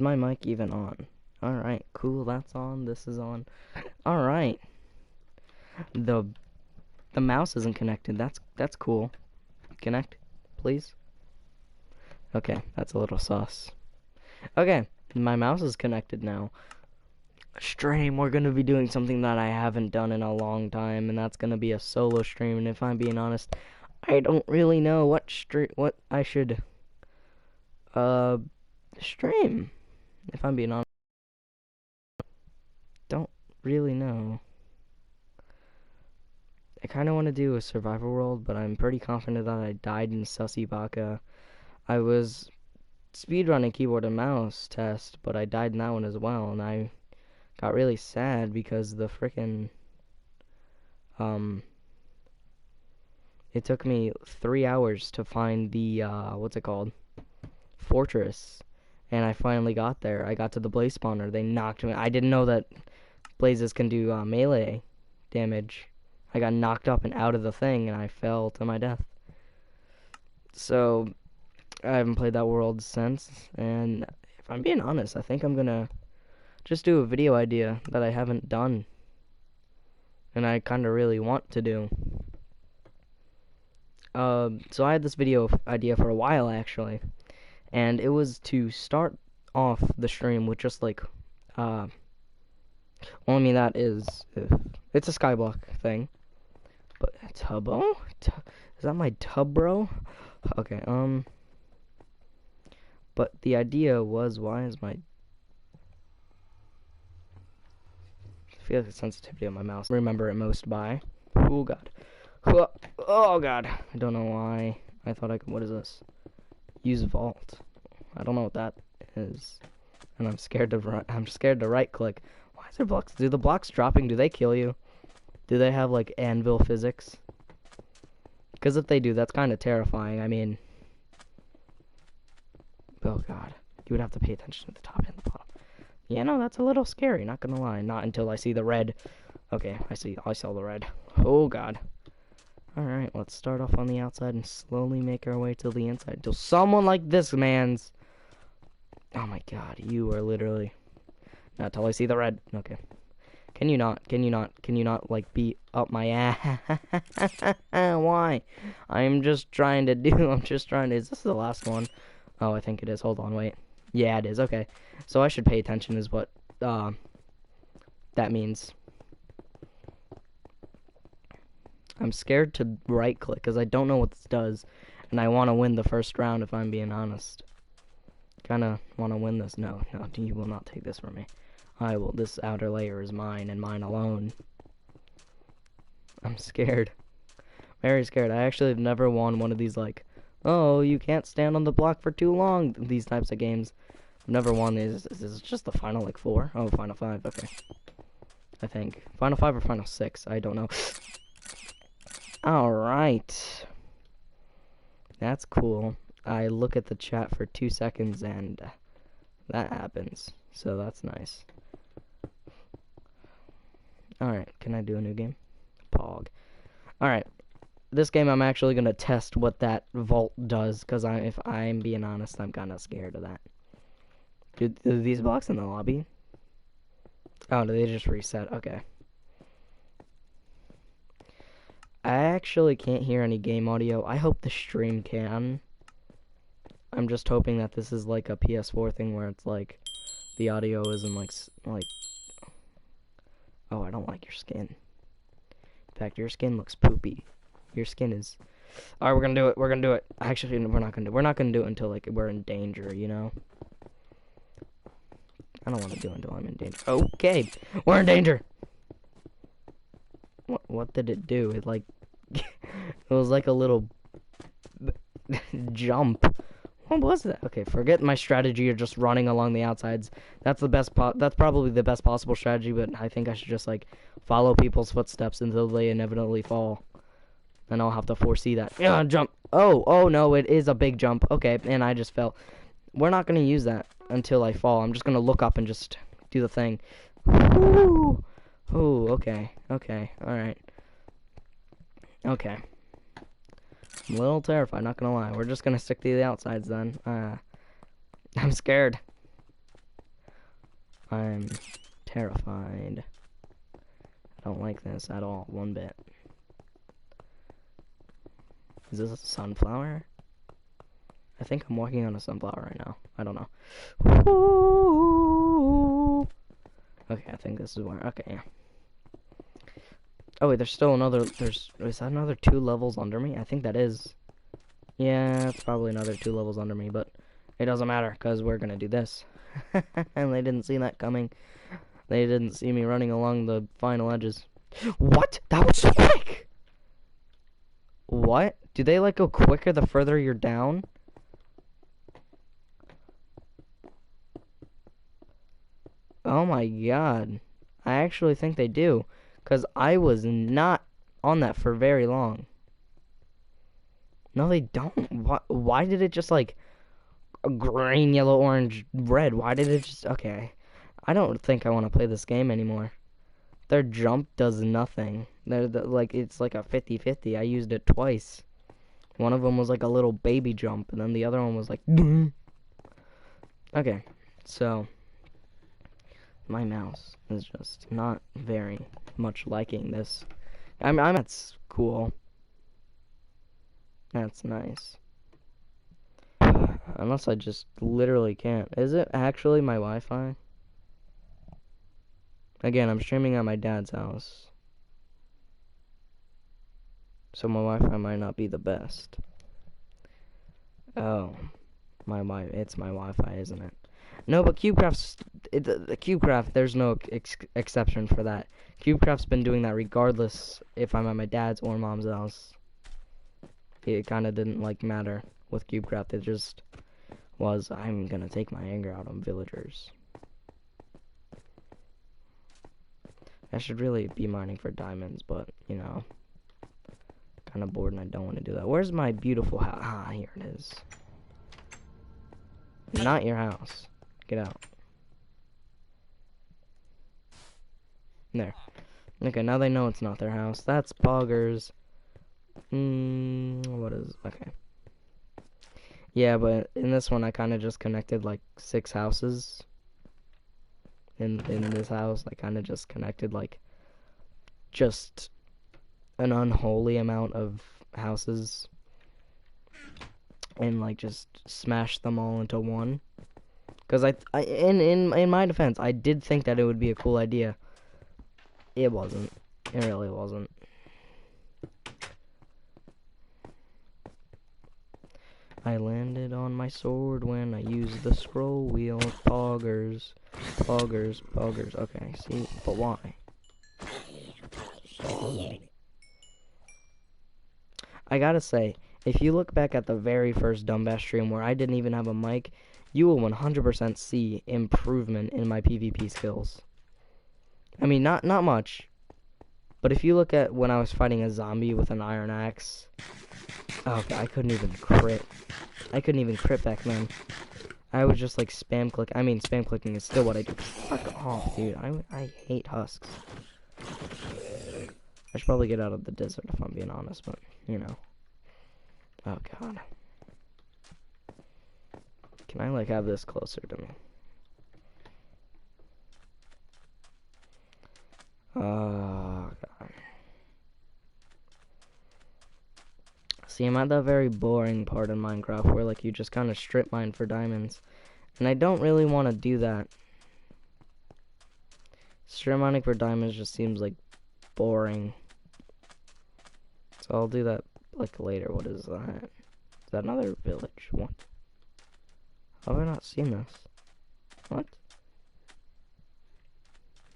My mic even on? Alright, cool, that's on, this is on. Alright. The the mouse isn't connected. That's cool. Connect, please. Okay, that's a little sus. Okay, my mouse is connected now. Stream, we're gonna be doing something that I haven't done in a long time, and that's gonna be a solo stream, and if I'm being honest, I don't really know what I should stream. If I'm being honest, don't really know. I kind of want to do a survival world, but I'm pretty confident that I died in Sussy Baka. I was speedrunning keyboard and mouse test, but I died in that one as well, and I got really sad because the frickin' it took me 3 hours to find the what's it called? Fortress. And I finally got there. I got to the blaze spawner. They knocked me. I didn't know that blazes can do melee damage. I got knocked up and out of the thing, and I fell to my death. So I haven't played that world since, and if I'm being honest, I think I'm gonna just do a video idea that I haven't done, and I kind of really want to do. So I had this video idea for a while, actually, and it was to start off the stream with just like, well, I mean, that is, it's a skyblock thing, but Tubbo? Is that my tub, bro? Okay, but the idea was, why is my, I feel like the sensitivity of my mouse, remember it most by, oh god, oh god, I don't know why, I thought I could, what is this, use vault, I don't know what that is, and I'm scared to right click. Why is there blocks, do the blocks dropping, do they kill you? Do they have like anvil physics? Because if they do, that's kind of terrifying. I mean, oh god, you would have to pay attention to the top and the bottom. Yeah, no, that's a little scary, not gonna lie. Not until I see the red. Okay, I saw the red. Oh god. Alright, let's start off on the outside and slowly make our way to the inside. Until someone like this man's... Oh my god, you are literally... Not till I see the red. Okay. Can you not, like, be up my ass? Why? I'm just trying to, is this the last one? Oh, I think it is. Hold on, wait. Yeah, it is. Okay. So I should pay attention is what, that means. I'm scared to right-click because I don't know what this does, and I want to win the first round if I'm being honest. Kinda want to win this. No, you will not take this from me. I will. This outer layer is mine and mine alone. I'm scared. Very scared. I actually have never won one of these, like, oh, you can't stand on the block for too long, these types of games. I've never won these. This is just the final, like, 4? Oh, final 5. Okay. I think. Final 5 or final 6. I don't know. Alright. That's cool. I look at the chat for 2 seconds and that happens. So that's nice. Alright, can I do a new game? Pog. Alright. This game I'm actually gonna test what that vault does, because if I'm being honest, I'm kinda scared of that. Do these blocks in the lobby? Oh, do they just reset? Okay. I actually can't hear any game audio. I hope the stream can. I'm just hoping that this is like a PS4 thing where it's like the audio isn't like oh, I don't like your skin. In fact, your skin looks poopy. Your skin is... Alright, we're gonna do it. We're gonna do it. Actually, no, we're not gonna do it until like we're in danger, you know? I don't want to do it until I'm in danger. Okay, we're in danger. What did it do? It like it was like a little jump. What was that? Okay, forget my strategy of just running along the outsides. That's the best that's probably the best possible strategy, but I think I should just like follow people's footsteps until they inevitably fall. And I'll have to foresee that. Yeah, jump. Oh no, it is a big jump. Okay, and I just fell. We're not gonna use that until I fall. I'm just gonna look up and just do the thing. Ooh. Ooh, okay. Alright. Okay. I'm a little terrified, not gonna lie. We're just gonna stick to the outsides then. I'm scared. I'm terrified. I don't like this at all, one bit. Is this a sunflower? I think I'm walking on a sunflower right now. I don't know. Ooh. Okay, I think this is where. Okay, yeah. Oh wait, there's still another. Is that another 2 levels under me? I think that is. Yeah, it's probably another 2 levels under me, but it doesn't matter because we're gonna do this. And they didn't see that coming. They didn't see me running along the final edges. What? That was so quick! What? Do they like go quicker the further you're down? Oh my god. I actually think they do. Because I was not on that for very long. No, they don't. Why did it just like green, yellow, orange, red? Why did it just... Okay. I don't think I want to play this game anymore. Their jump does nothing. Like, it's like a 50-50. I used it twice. One of them was like a little baby jump, and then the other one was like... Okay, so... My mouse is just not very much liking this. That's cool. That's nice. Unless I just literally can't. Is it actually my Wi-Fi? Again, I'm streaming at my dad's house. So my Wi-Fi might not be the best. Oh. It's my Wi-Fi, isn't it? No, but CubeCraft's... The CubeCraft, there's no exception for that. CubeCraft's been doing that regardless if I'm at my dad's or mom's house. It kind of didn't, like, matter with CubeCraft. It just was, I'm gonna take my anger out on villagers. I should really be mining for diamonds, but, you know, kind of bored and I don't want to do that. Where's my beautiful house? Ah, here it is. Not your house. Get out. There. Okay, now they know it's not their house. That's poggers. What is... Okay. Yeah, but in this one, I kind of just connected, like, 6 houses. In this house, I kind of just connected, like, just an unholy amount of houses. And, like, just smashed them all into one. Because in my defense, I did think that it would be a cool idea. It wasn't. It really wasn't. I landed on my sword when I used the scroll wheel. Poggers. Poggers. Poggers. Okay, see? But why? I gotta say, if you look back at the very first Dumbass stream where I didn't even have a mic, you will 100% see improvement in my PvP skills. I mean, not much. But if you look at when I was fighting a zombie with an iron axe... Okay, I couldn't even crit. I couldn't even crit back then. I was just like spam click. I mean, spam clicking is still what I do. Fuck off, dude. I hate husks. I should probably get out of the desert if I'm being honest, but, you know. Oh, God. Can I, like, have this closer to me? Oh, God. See, I'm at that very boring part in Minecraft where, like, you just kind of strip mine for diamonds. And I don't really want to do that. Strip mining for diamonds just seems, like, boring. So I'll do that, like, later. What is that? Is that another village? What? How have I not seen this? What?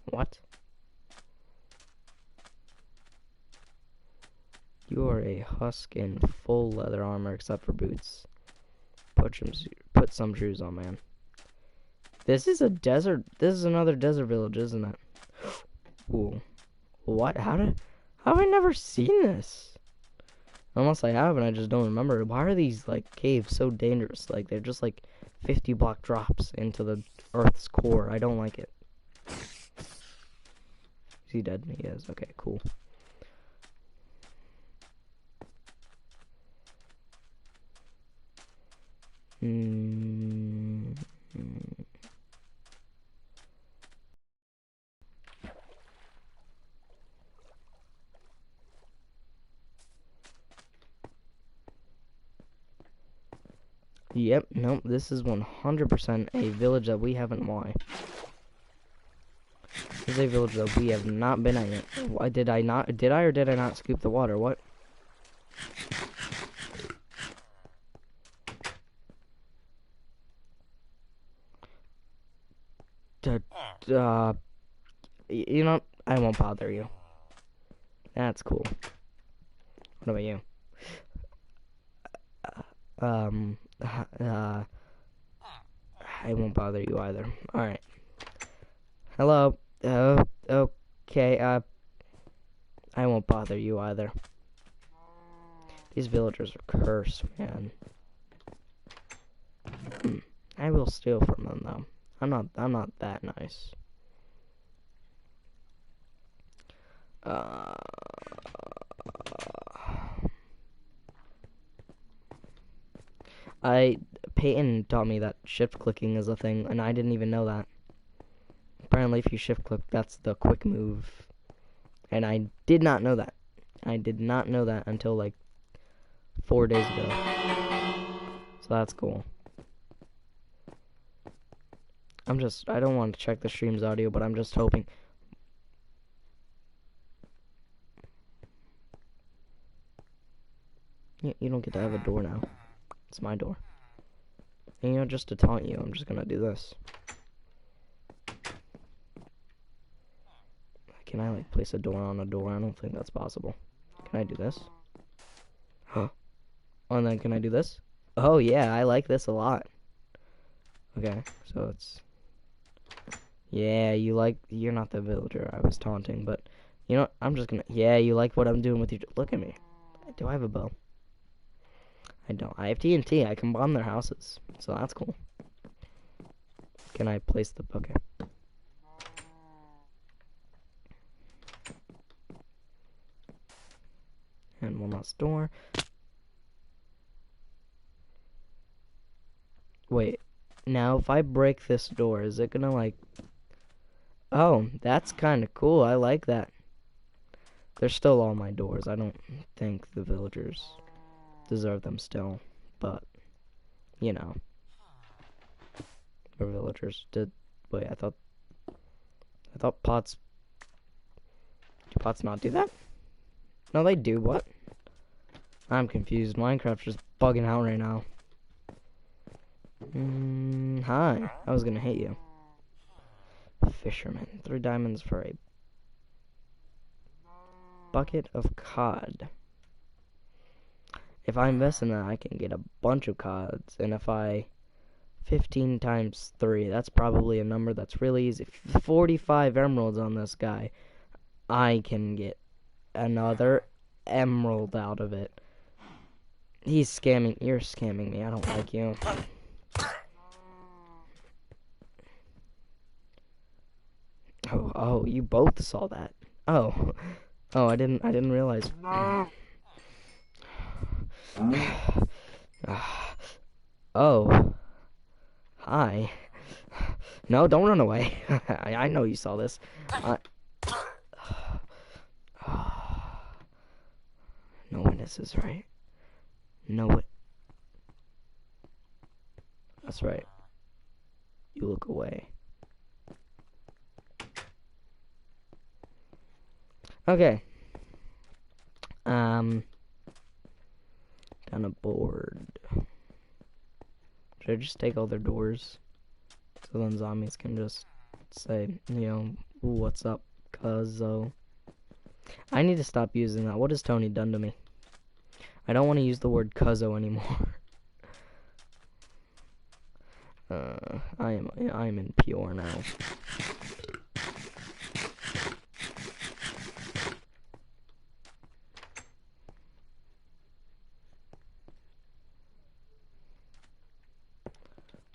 What? You are a husk in full leather armor except for boots. Put some shoes on, man. This is a desert. This is another desert village, isn't it? Ooh. What? How have I never seen this? Unless I have and I just don't remember. Why are these, like, caves so dangerous? Like, they're just, like, 50 block drops into the Earth's core. I don't like it. Is he dead? He is. Okay, cool. Yep, nope, this is 100% a village that we haven't. Why? This is a village that we have not been at yet. Why did I not? Did I or did I not scoop the water? What? You know, I won't bother you. That's cool. What about you? I won't bother you either. Alright. Hello. Okay, I won't bother you either. These villagers are cursed, man. I will steal from them, though. I'm not that nice. Peyton taught me that shift clicking is a thing, and I didn't even know that. Apparently, if you shift click, that's the quick move. And I did not know that. I did not know that until like 4 days ago. So that's cool. I don't want to check the stream's audio, but I'm just hoping. You don't get to have a door now. It's my door. And you know, just to taunt you, I'm just gonna do this. Can I, like, place a door on a door? I don't think that's possible. Can I do this? Huh. Oh, and then can I do this? Oh, yeah, I like this a lot. Okay, so it's... Yeah, you're not the villager I was taunting, but... You know what? I'm just gonna... Yeah, you like what I'm doing with you. Look at me. Do I have a bow? I don't. I have TNT. I can bomb their houses. So that's cool. Can I place the... Okay. And one last door. Wait. Now, if I break this door, is it gonna, like... Oh, that's kind of cool. I like that. They're still all my doors. I don't think the villagers deserve them still. But, you know. The villagers did... Wait, I thought pots... Do pots not do that? No, they do. What? I'm confused. Minecraft's just bugging out right now. Hi. I was gonna hit you. Fisherman. 3 diamonds for a bucket of cod. If I invest in that, I can get a bunch of cods. And if I... 15 times 3, that's probably a number that's really easy. 45 emeralds on this guy. I can get another emerald out of it. He's scamming. You're scamming me. I don't like you. Oh, you both saw that. Oh, I didn't realize. Oh, hi. No, don't run away. I know you saw this. No witnesses, right? No. That's right. You look away. Okay. Kinda bored. Should I just take all their doors? So then zombies can just say, you know, ooh, what's up, cuzzo? I need to stop using that. What has Tony done to me? I don't want to use the word cuzzo anymore. I am in pure now.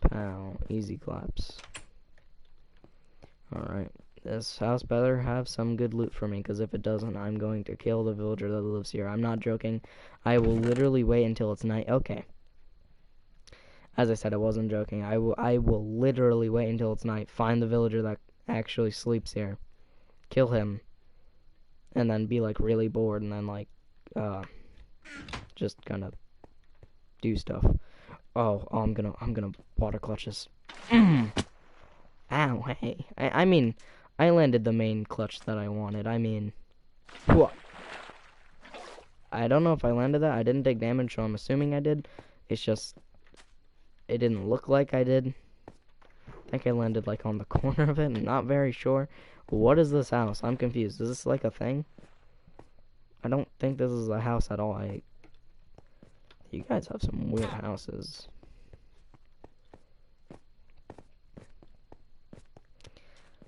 Pow, easy claps. Alright, this house better have some good loot for me, because if it doesn't, I'm going to kill the villager that lives here. I'm not joking. I will literally wait until it's night. Okay. As I said, I wasn't joking. I will literally wait until it's night, find the villager that actually sleeps here, kill him, and then be, like, really bored, and then, like, just kind of do stuff. Oh, I'm gonna water clutch this. Ow, hey. I mean, I landed the main clutch that I wanted. I mean, what? I don't know if I landed that. I didn't take damage, so I'm assuming I did. It's just, it didn't look like I did. I think I landed like on the corner of it. Not very sure. What is this house? I'm confused. Is this like a thing? I don't think this is a house at all. You guys have some weird houses.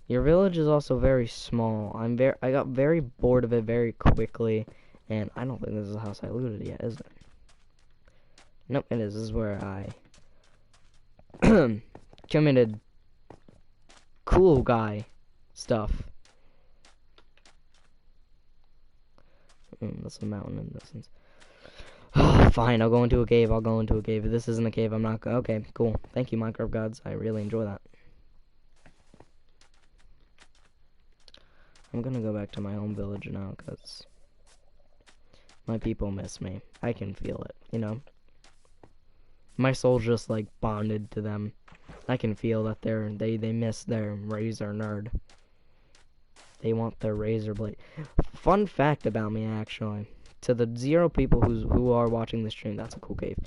Your village is also very small. I got very bored of it very quickly, and I don't think this is the house I looted yet, is it? Nope, it is. This is where I committed cool guy stuff. That's a mountain in the distance. Fine, I'll go into a cave. If this isn't a cave, I'm not. Okay, cool. Thank you, Minecraft gods. I really enjoy that. I'm gonna go back to my home village now, because my people miss me. I can feel it, you know? My soul just, like, bonded to them. I can feel that they miss their Razor nerd. They want their razor blade. Fun fact about me, actually. To the 0 people who are watching the stream, that's a cool cave.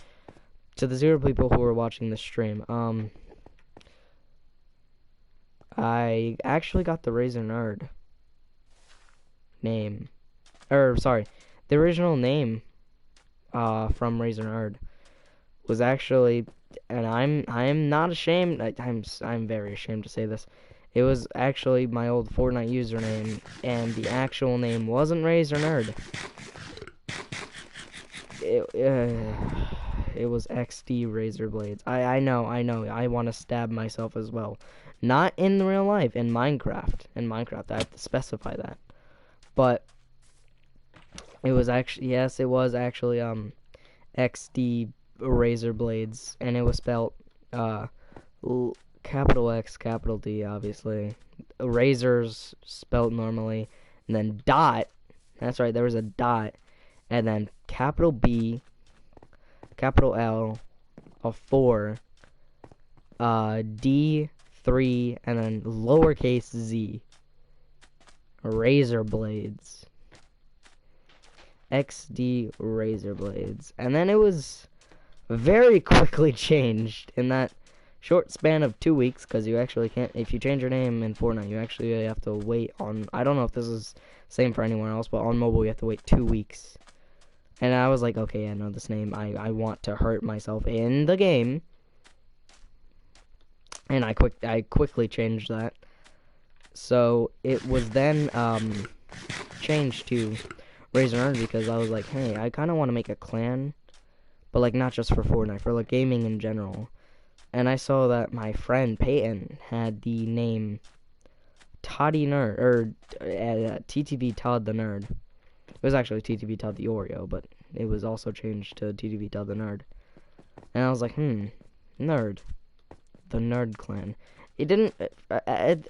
To the 0 people who are watching the stream, I actually got the Razor nerd name, sorry, the original name from Razor Nerd was actually, and I am not ashamed. I'm very ashamed to say this. It was actually my old Fortnite username, and the actual name wasn't Razor Nerd. It was XD Razor Blades. I know. I want to stab myself as well. Not in real life, in Minecraft. I have to specify that. But it was actually, yes, it was actually XD Razor Blades, and it was spelled capital X, capital D, obviously. Razors spelled normally, and then dot. That's right, there was a dot, and then capital B, capital L, a 4, D, 3, and then lowercase z. Razor Blades. XD Razor Blades. And then it was very quickly changed in that short span of 2 weeks, because you actually can't, if you change your name in Fortnite, you actually have to wait on, I don't know if this is same for anywhere else, but on mobile you have to wait 2 weeks. And I was like, okay, I know this name, I want to hurt myself in the game. And I quickly changed that. So it was then changed to Razor Nerd, because I was like, hey, I kind of want to make a clan, but like not just for Fortnite, for like gaming in general. And I saw that my friend Peyton had the name Toddy Nerd, or TTV Todd the Nerd. It was actually TTV Todd the Oreo, but it was also changed to TTV Todd the Nerd. And I was like, Nerd. The Nerd Clan. It didn't,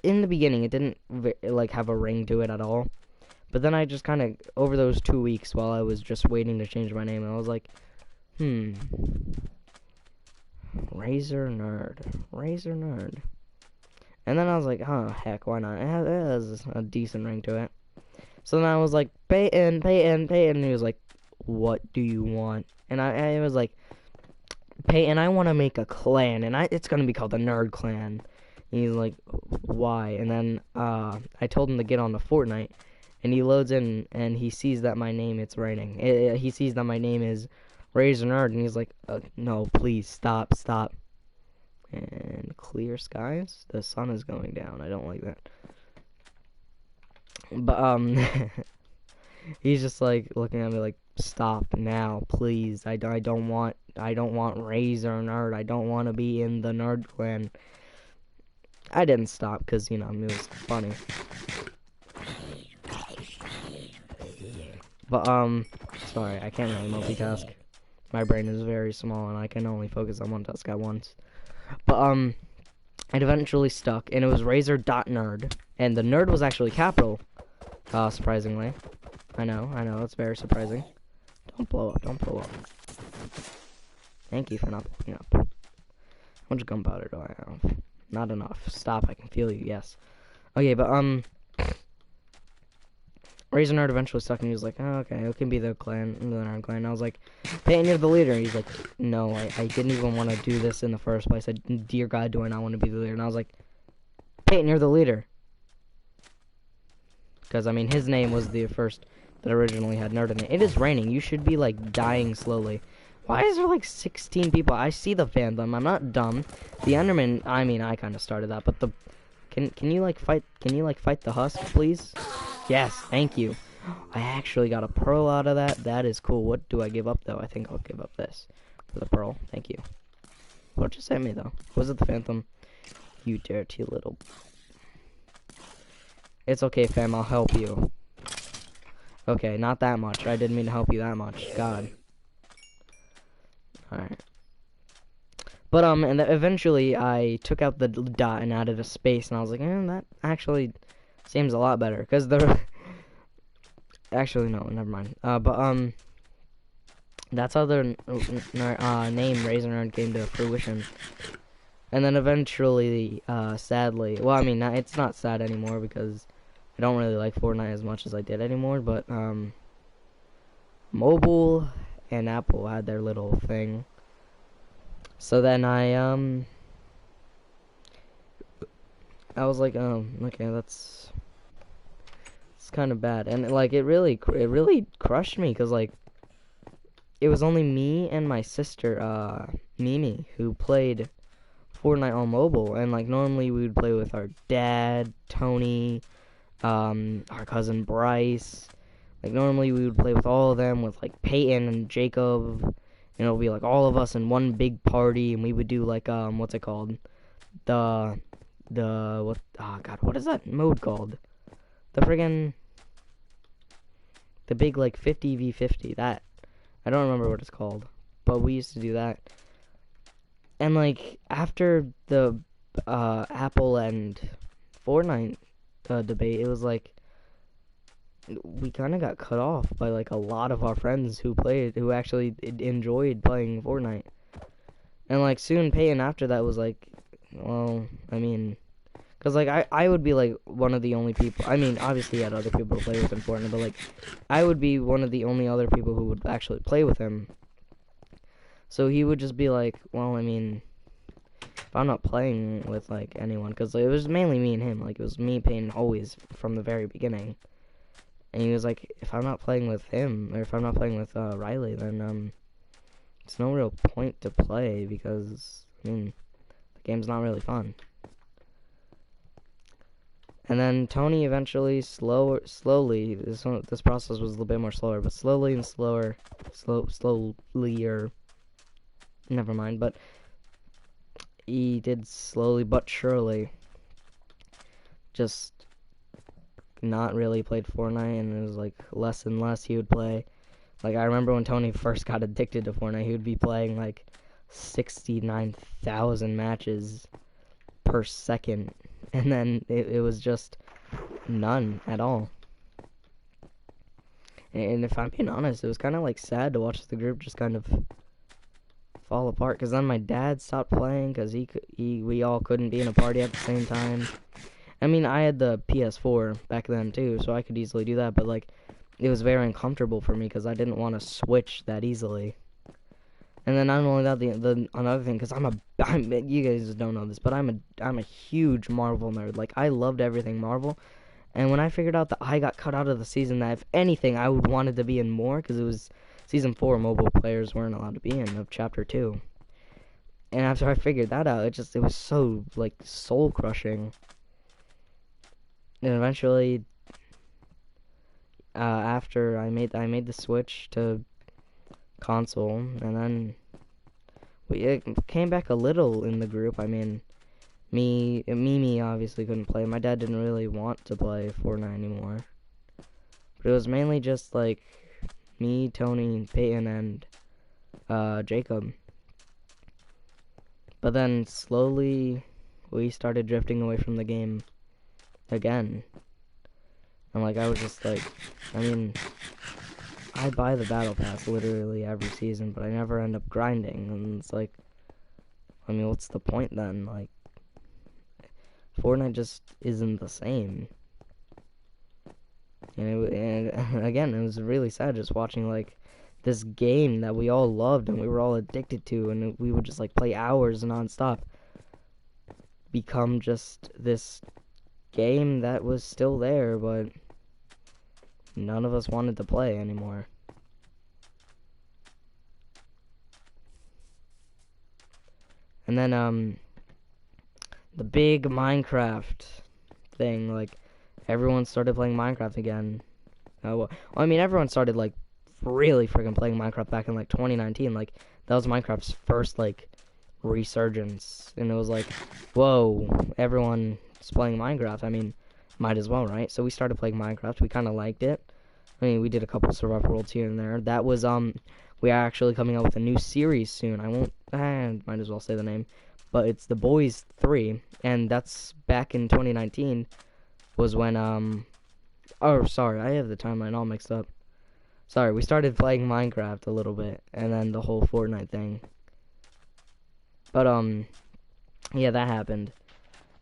in the beginning, it didn't, like, have a ring to it at all. But then I just kind of, over those 2 weeks, while I was just waiting to change my name, I was like, Razor Nerd. And then I was like, oh, heck, why not? It has a decent ring to it. So then I was like, Peyton. And he was like, what do you want? And I was like, Peyton, I want to make a clan, and it's going to be called the Nerd Clan. And he's like, why? And then I told him to get on the Fortnite, and he loads in, and he sees that my name, it's raining. He sees that my name is Razor Nerd, and he's like, no, please, stop. And clear skies? The sun is going down. I don't like that. But, he's just, like, looking at me like, stop now, please. I don't want Razor Nerd. I don't want to be in the Nerd Clan. I didn't stop, because, you know, it was funny. But, sorry, I can't really multitask. My brain is very small, and I can only focus on one task at once. But, it eventually stuck, and it was Razor.Nerd. And the nerd was actually capital, surprisingly. I know, it's very surprising. Don't blow up. Thank you for not blowing up. How much gunpowder do I have? Not enough. Stop, I can feel you, yes. Okay, but, Raisinard eventually stuck and he was like, oh, okay, it can be the clan, our clan. And I was like, Peyton, you're the leader. And he's like, no, I didn't even want to do this in the first place. Dear God, do I not want to be the leader? And I was like, Peyton, you're the leader. Because, I mean, his name was the first that originally had nerd in it. It is raining. You should be, like, dying slowly. Why is there, like, 16 people? I see the Phantom. I'm not dumb. The Enderman, I mean, I kind of started that. But the... Can you, like, fight... Can you, like, fight the husk, please? Yes, thank you. I actually got a pearl out of that. That is cool. What do I give up, though? I think I'll give up this for the pearl. Thank you. What just hit me, though? Was it the Phantom? You dirty little... It's okay, fam. I'll help you. Okay, not that much. I didn't mean to help you that much. God. Alright. But, and eventually I took out the dot and added a space, and I was like, that actually seems a lot better. Because the... Actually, no, never mind. That's how their name Raisinard came to fruition. And then eventually, sadly... Well, I mean, it's not sad anymore, because... I don't really like Fortnite as much as I did anymore, but, Mobile and Apple had their little thing. So then I was like, okay, it's kind of bad. And, like, it really crushed me, because, like, it was only me and my sister, Mimi, who played Fortnite on mobile. And, like, normally we would play with our dad, Tony... our cousin Bryce. Like, normally we would play with all of them, with, like, Peyton and Jacob. And it would be, like, all of us in one big party, and we would do, like, what's it called? Oh, God, what is that mode called? The big, like, 50v50, that. I don't remember what it's called, but we used to do that. And, like, after the, Apple and Fortnite debate, it was like we kind of got cut off by, like, a lot of our friends who actually enjoyed playing Fortnite. And, like, soon Peyton after that was like, well, I mean, because, like, I would be, like, one of the only people. I mean, obviously he had other people to play with in Fortnite, but, like, I would be one of the only other people who would actually play with him. So he would just be like, well, I mean, if I'm not playing with, like, anyone, because, like, it was mainly me and him, like, it was me, Peyton, always, from the very beginning, and he was like, if I'm not playing with him, or if I'm not playing with, Riley, then, it's no real point to play, because, I mean, the game's not really fun. And then Tony eventually, slowly, this process was a little bit more slower, but slowly and slowly, never mind, but he did slowly but surely just not really played Fortnite, and it was like less and less he would play. Like, I remember when Tony first got addicted to Fortnite, he would be playing like 69,000 matches per second, and then it was just none at all. And if I'm being honest, it was kind of like sad to watch the group just kind of fall apart, because then my dad stopped playing because we all couldn't be in a party at the same time. I mean, I had the PS4 back then too, so I could easily do that, but, like, it was very uncomfortable for me because I didn't want to switch that easily. And then not only that, the another thing, because you guys don't know this, but I'm a huge Marvel nerd. Like, I loved everything Marvel, and when I figured out that I got cut out of the season that, if anything, I would wanted to be in more, because it was Season 4, mobile players weren't allowed to be in, of Chapter 2. And after I figured that out, it was so, like, soul-crushing. And eventually, after I made the switch to console, and then it came back a little in the group. I mean, Mimi obviously couldn't play. My dad didn't really want to play Fortnite anymore. But it was mainly just, like, me, Tony, Peyton, and Jacob. But then slowly we started drifting away from the game again. And, like, I was just like, I mean, I buy the battle pass literally every season, but I never end up grinding. And it's like, I mean, what's the point then? Like, Fortnite just isn't the same. And again, it was really sad just watching, like, this game that we all loved and we were all addicted to, and we would just, like, play hours nonstop, become just this game that was still there, but none of us wanted to play anymore. And then, the big Minecraft thing, like, everyone started playing Minecraft again. Well, I mean, everyone started, like, really freaking playing Minecraft back in, like, 2019. Like, that was Minecraft's first, like, resurgence. And it was like, whoa, everyone's playing Minecraft. I mean, might as well, right? So we started playing Minecraft. We kind of liked it. I mean, we did a couple survival worlds here and there. That was, we are actually coming out with a new series soon. I won't, might as well say the name. But it's The Boys 3. And that's back in 2019 was when, oh, sorry, I have the timeline all mixed up. Sorry, we started playing Minecraft a little bit, and then the whole Fortnite thing. But, yeah, that happened.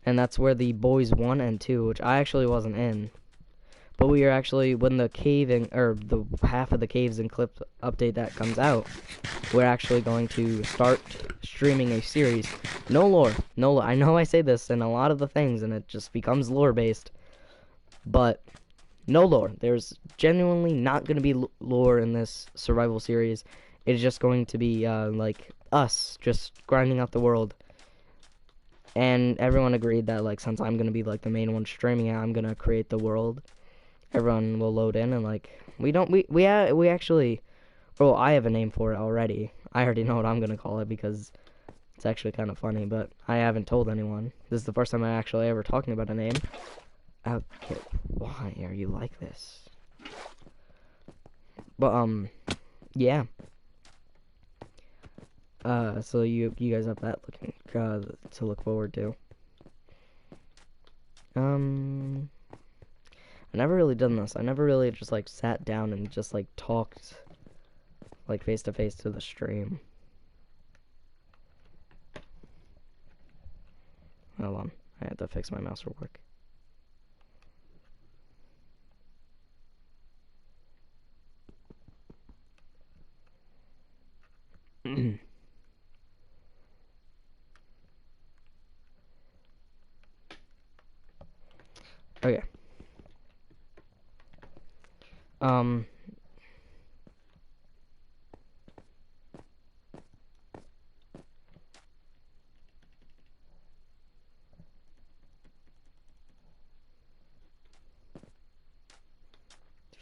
And that's where the Boys 1 and 2, which I actually wasn't in. But we are actually, when the caving, or the half of the Caves and Clips update that comes out, we're actually going to start streaming a series. No lore. No lore. I know I say this in a lot of the things, and it just becomes lore-based. But no lore. There's genuinely not going to be lore in this survival series. It's just going to be, like, us just grinding out the world. And everyone agreed that, like, since I'm going to be, like, the main one streaming it, I'm going to create the world. Everyone will load in, and, like, we actually, well, I have a name for it already. I already know what I'm going to call it because it's actually kind of funny, but I haven't told anyone. This is the first time I'm actually ever talking about a name. Okay, why are you like this? But, yeah. So you guys have that to look forward to. I never really done this. I never really just, like, sat down and just, like, talked, like, face to face to the stream. Hold on. I had to fix my mouse real quick. Okay. I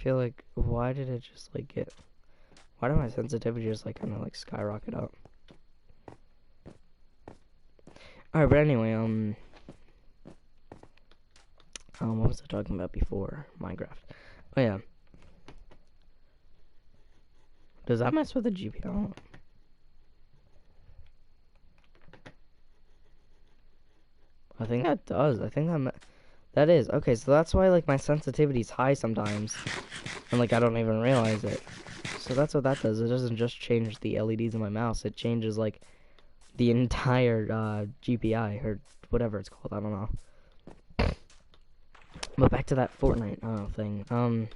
feel like, why did it just, like, why did my sensitivity just, like, kind of, like, skyrocket up? Alright, but anyway, what was I talking about before Minecraft? Oh, yeah. Does that mess with the GPU? I think that does. I think that is. Okay, so that's why, like, my sensitivity's high sometimes. And, like, I don't even realize it. So that's what that does. It doesn't just change the LEDs in my mouse. It changes, like, the entire, GPI, or whatever it's called. I don't know. But back to that Fortnite, thing.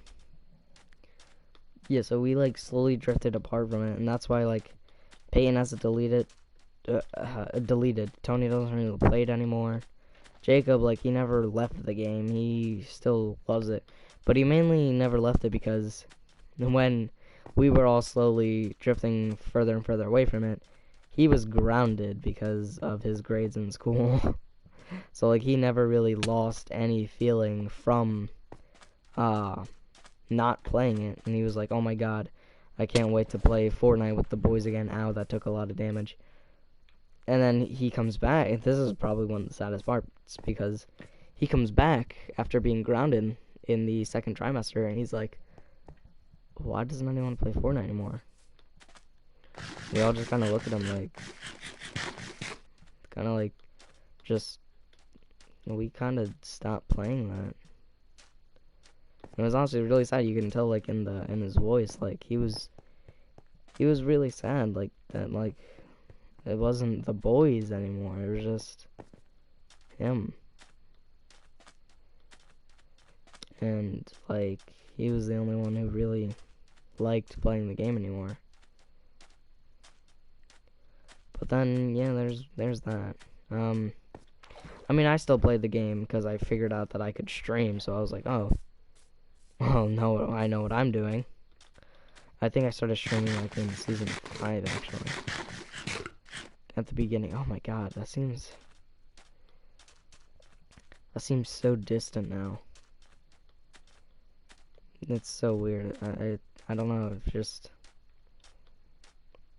Yeah, so we, like, slowly drifted apart from it. And that's why, like, Peyton has to deleted. Tony doesn't really play it anymore. Jacob, like, he never left the game. He still loves it. But he mainly never left it because when we were all slowly drifting further and further away from it, he was grounded because of his grades in school. So, like, he never really lost any feeling from not playing it. And he was like, oh my god, I can't wait to play Fortnite with the boys again. Ow, that took a lot of damage. And then he comes back. This is probably one of the saddest parts because he comes back after being grounded in the second trimester, and he's like, why doesn't anyone play Fortnite anymore? We all just kind of look at him like, just, we kind of stopped playing that. And it was honestly really sad. You can tell, like, in his voice, like, he was really sad, like, that, like, it wasn't the boys anymore. It was just him. And, like, he was the only one who really liked playing the game anymore. But then, yeah, there's that. I mean, I still played the game because I figured out that I could stream, so I was like, oh, well, no, I know what I'm doing. I think I started streaming, like, in Season 5, actually. At the beginning. Oh my god, that seems so distant now. It's so weird. I don't know, it's just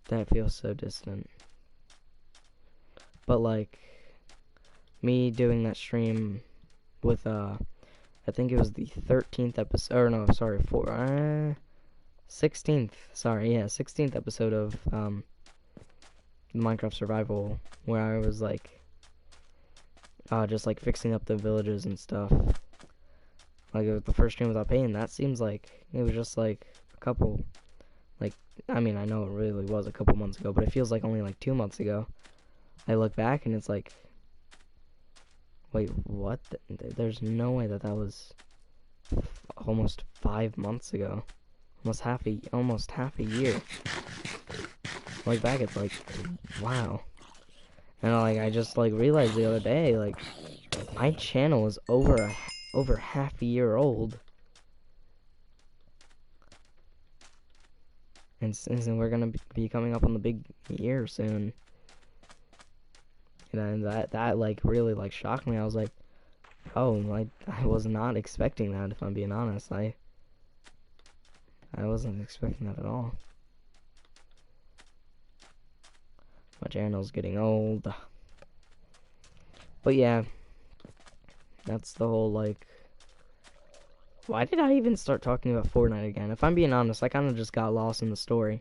that feels so distant. But like me doing that stream with I think it was the 13th episode, or no, sorry, 16th, sorry, yeah, 16th episode of Minecraft Survival, where I was like just like fixing up the villages and stuff. Like, it was the first stream without paying. That seems like it was just like a couple, like, I mean, I know it really was a couple months ago, but it feels like only like 2 months ago. I look back and it's like, wait, what? There's no way that was almost 5 months ago. Almost half a year. Look back, it's like, wow. And like, I just like realized the other day, like, my channel is over half a year old. And we're gonna be coming up on the big year soon. And that like really like shocked me. I was like, oh, I was not expecting that, if I'm being honest. I wasn't expecting that at all. My channel's getting old. But yeah, that's the whole, like, why did I even start talking about Fortnite again? If I'm being honest, I kind of just got lost in the story.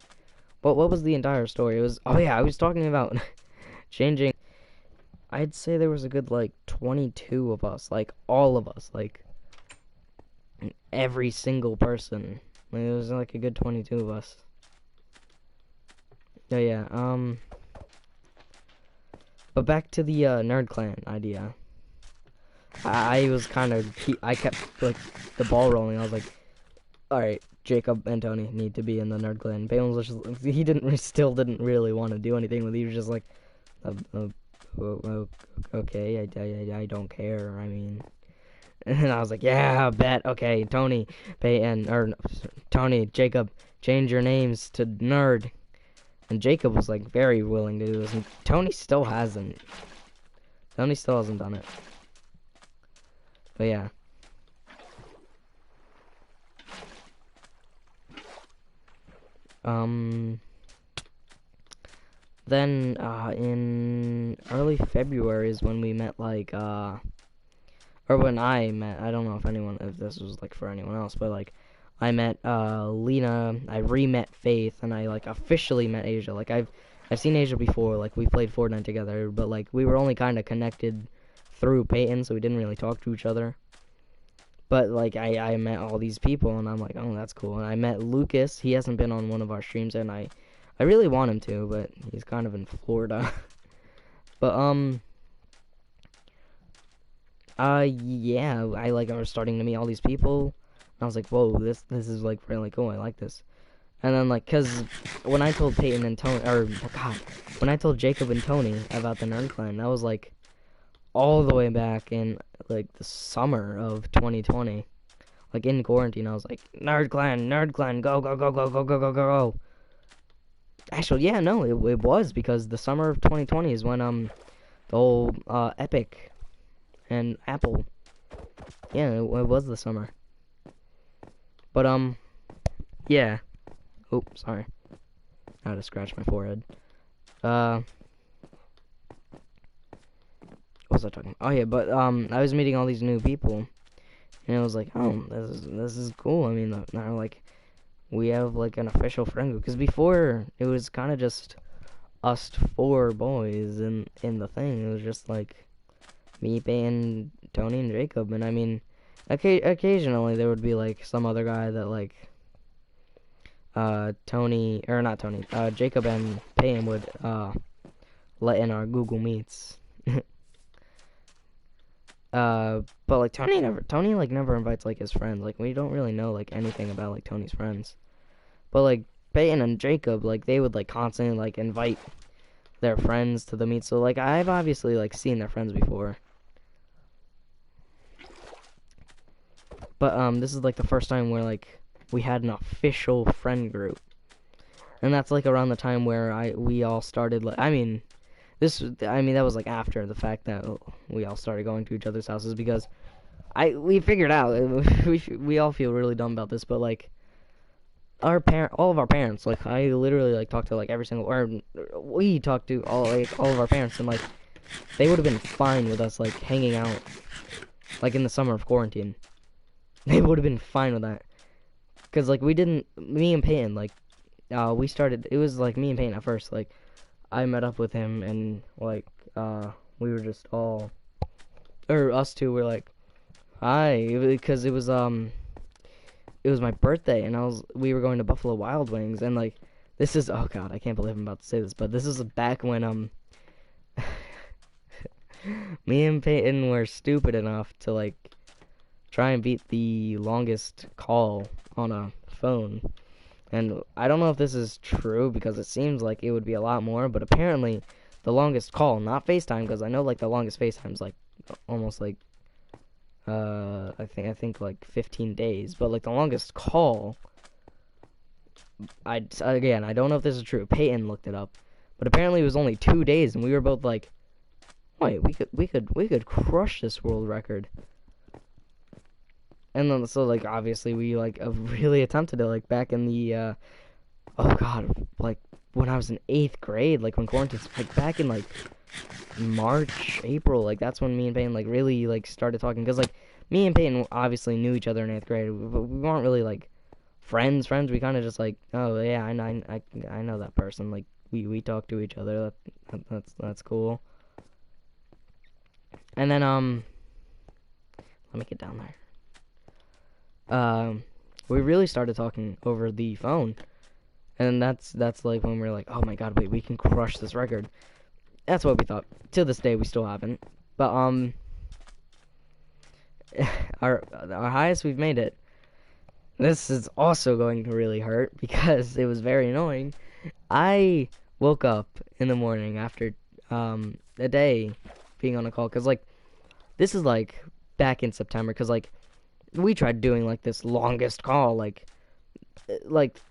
But what was the entire story? It was, oh yeah, I was talking about changing. I'd say there was a good, like, 22 of us, like, all of us, like, every single person. Like, it was, like, a good 22 of us. So, yeah, but back to the, Nerd Clan idea. I was kind of, I kept, like, the ball rolling. I was like, alright, Jacob and Tony need to be in the Nerd Clan. Balin was just, he still didn't really want to do anything with it. He was just like, okay, I don't care, I mean. And I was like, yeah, bet, okay, Tony, Tony, Jacob, change your names to Nerd. And Jacob was, like, very willing to do this, and Tony still hasn't done it. But yeah. Then, in early February is when we met, like, or when I met, I don't know if this was, like, for anyone else, but, like, I met, Lena, I re-met Faith, and I, like, officially met Asia. Like, I've seen Asia before, like, we played Fortnite together, but, like, we were only kind of connected through Peyton, so we didn't really talk to each other. But, like, I met all these people, and I'm like, oh, that's cool. And I met Lucas. He hasn't been on one of our streams, and I really want him to, but he's kind of in Florida. But, yeah, I was starting to meet all these people. And I was like, whoa, this is, like, really cool. I like this. And then, like, because when I told Peyton and Tony, when I told Jacob and Tony about the Nerd Clan, that was, like, all the way back in, like, the summer of 2020. Like, in quarantine, I was like, Nerd Clan, go, go, go, go, go, go, go, go. Actually, yeah, no, it was, because the summer of 2020 is when, the whole, Epic and Apple, yeah, it was the summer. But, yeah. Oh, sorry. I had to scratch my forehead. What was I talking about? Oh, yeah, but, I was meeting all these new people, and I was like, oh, this is cool. I mean, now, like, we have, like, an official friend group, because before, it was kind of just us 4 boys in the thing. It was just, like, me, Peyton, Tony, and Jacob, and I mean, occasionally there would be, like, some other guy that, like, Jacob and Peyton would, in our Google Meets. But like Tony like never invites like his friends. Like we don't really know like anything about like Tony's friends. But like Peyton and Jacob, like they would like constantly like invite their friends to the meet. So like I've obviously like seen their friends before. But this is like the first time where like we had an official friend group. And that's like around the time where we all started like that was like after the fact that we all started going to each other's houses because we figured out we all feel really dumb about this, but like all of our parents, like I literally like talked to like every single, or we talked to all of our parents, and like they would have been fine with us like hanging out like in the summer of quarantine. They would have been fine with that because like me and Peyton like we started, it was like me and Peyton at first, like I met up with him and like we were just all, or us two were like hi, because it was my birthday and we were going to Buffalo Wild Wings, and like this is, oh god, I can't believe I'm about to say this, but this is back when me and Peyton were stupid enough to like try and beat the longest call on a phone. And I don't know if this is true because it seems like it would be a lot more, but apparently the longest call, not FaceTime, because I know like the longest FaceTime's like almost like I think like 15 days, but like the longest call, I don't know if this is true. Peyton looked it up, but apparently it was only 2 days, and we were both like, wait, we could crush this world record. And then, so, like, obviously, we, like, really attempted it, like, back in the, oh, God, like, when I was in 8th grade, like, when quarantine, like, back in, like, March, April, like, that's when me and Peyton, like, really, like, started talking, because, like, me and Peyton obviously knew each other in 8th grade, but we weren't really, like, friends, we kind of just, like, oh, yeah, I know that person, like, we talk to each other, that's cool. And then, let me get down there. We really started talking over the phone, and that's like when we were like, oh my god, wait, we can crush this record. That's what we thought. To this day, we still haven't, but our highest we've made it. This is also going to really hurt because it was very annoying. I woke up in the morning after a day being on a call, because like this is like back in September, because like we tried doing like this longest call like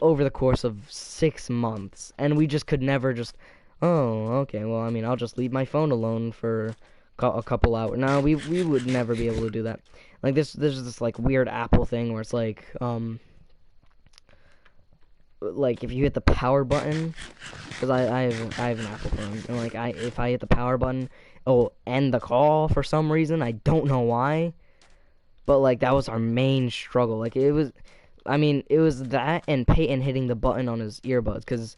over the course of 6 months, and we just could never just, oh, okay, well, I mean, I'll just leave my phone alone for a couple hours. No, we would never be able to do that. Like there's this like weird Apple thing where it's like if you hit the power button, because I have an Apple phone, and like if I hit the power button, it'll end the call for some reason. I don't know why. But, like, that was our main struggle. Like, it was that and Peyton hitting the button on his earbuds. Because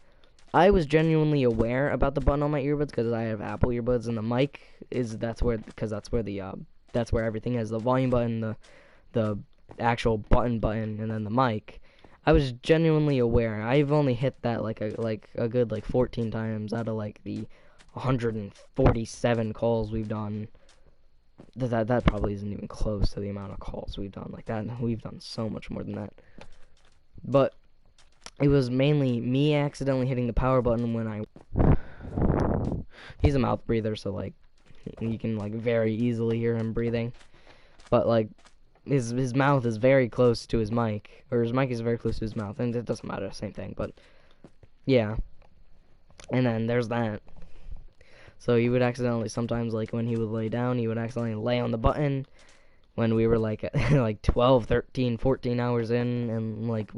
I was genuinely aware about the button on my earbuds because I have Apple earbuds, and the mic that's where everything is. The volume button, the actual button, and then the mic. I was genuinely aware. I've only hit that, like a good, like, 14 times out of, like, the 147 calls we've done. That probably isn't even close to the amount of calls we've done. Like that, we've done so much more than that. But it was mainly me accidentally hitting the power button when he's a mouth breather, so like you can like very easily hear him breathing. But like his mouth is very close to his mic, or his mic is very close to his mouth, and it doesn't matter, same thing. But yeah, and then there's that. So he would accidentally, sometimes, like, when he would lay down, he would accidentally lay on the button when we were, like, like 12, 13, 14 hours in, and, like,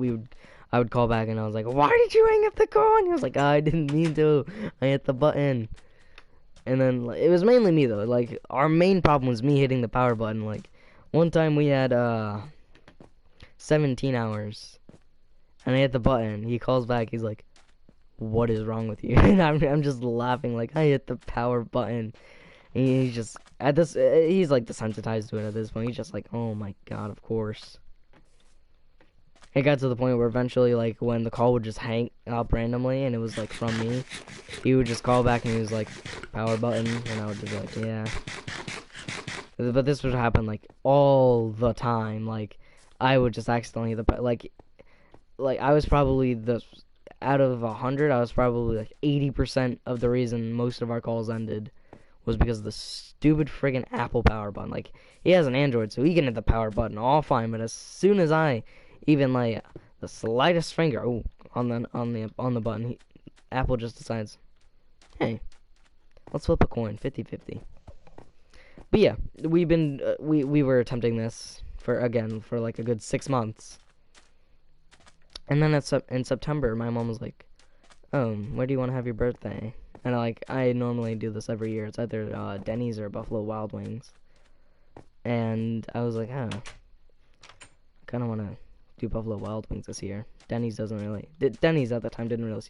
I would call back, and I was like, why did you hang up the call? And he was like, I didn't mean to. I hit the button. And then, like, it was mainly me, though. Like, our main problem was me hitting the power button. Like, one time we had, 17 hours, and I hit the button. He calls back, he's like, what is wrong with you? And I'm just laughing, like, I hit the power button. And he's just he's like desensitized to it at this point. He's just like, oh my god, of course. it got to the point where eventually, like, when the call would just hang up randomly and it was, like, from me, he would just call back and he was like, power button, and I would just be like, yeah. But this would happen, like, all the time. Like, I would just accidentally hit the, like, I was probably out of 100, I was probably, like, 80% of the reason most of our calls ended was because of the stupid friggin' Apple power button. Like, he has an Android, so he can hit the power button all fine, but as soon as I even lay the slightest finger on the button, Apple just decides, hey, let's flip a coin, 50-50. But yeah, we were attempting this for like a good 6 months. And then in September, my mom was like, oh, where do you want to have your birthday? And I normally do this every year. It's either Denny's or Buffalo Wild Wings. And I was like, I kind of want to do Buffalo Wild Wings this year. Denny's at the time didn't really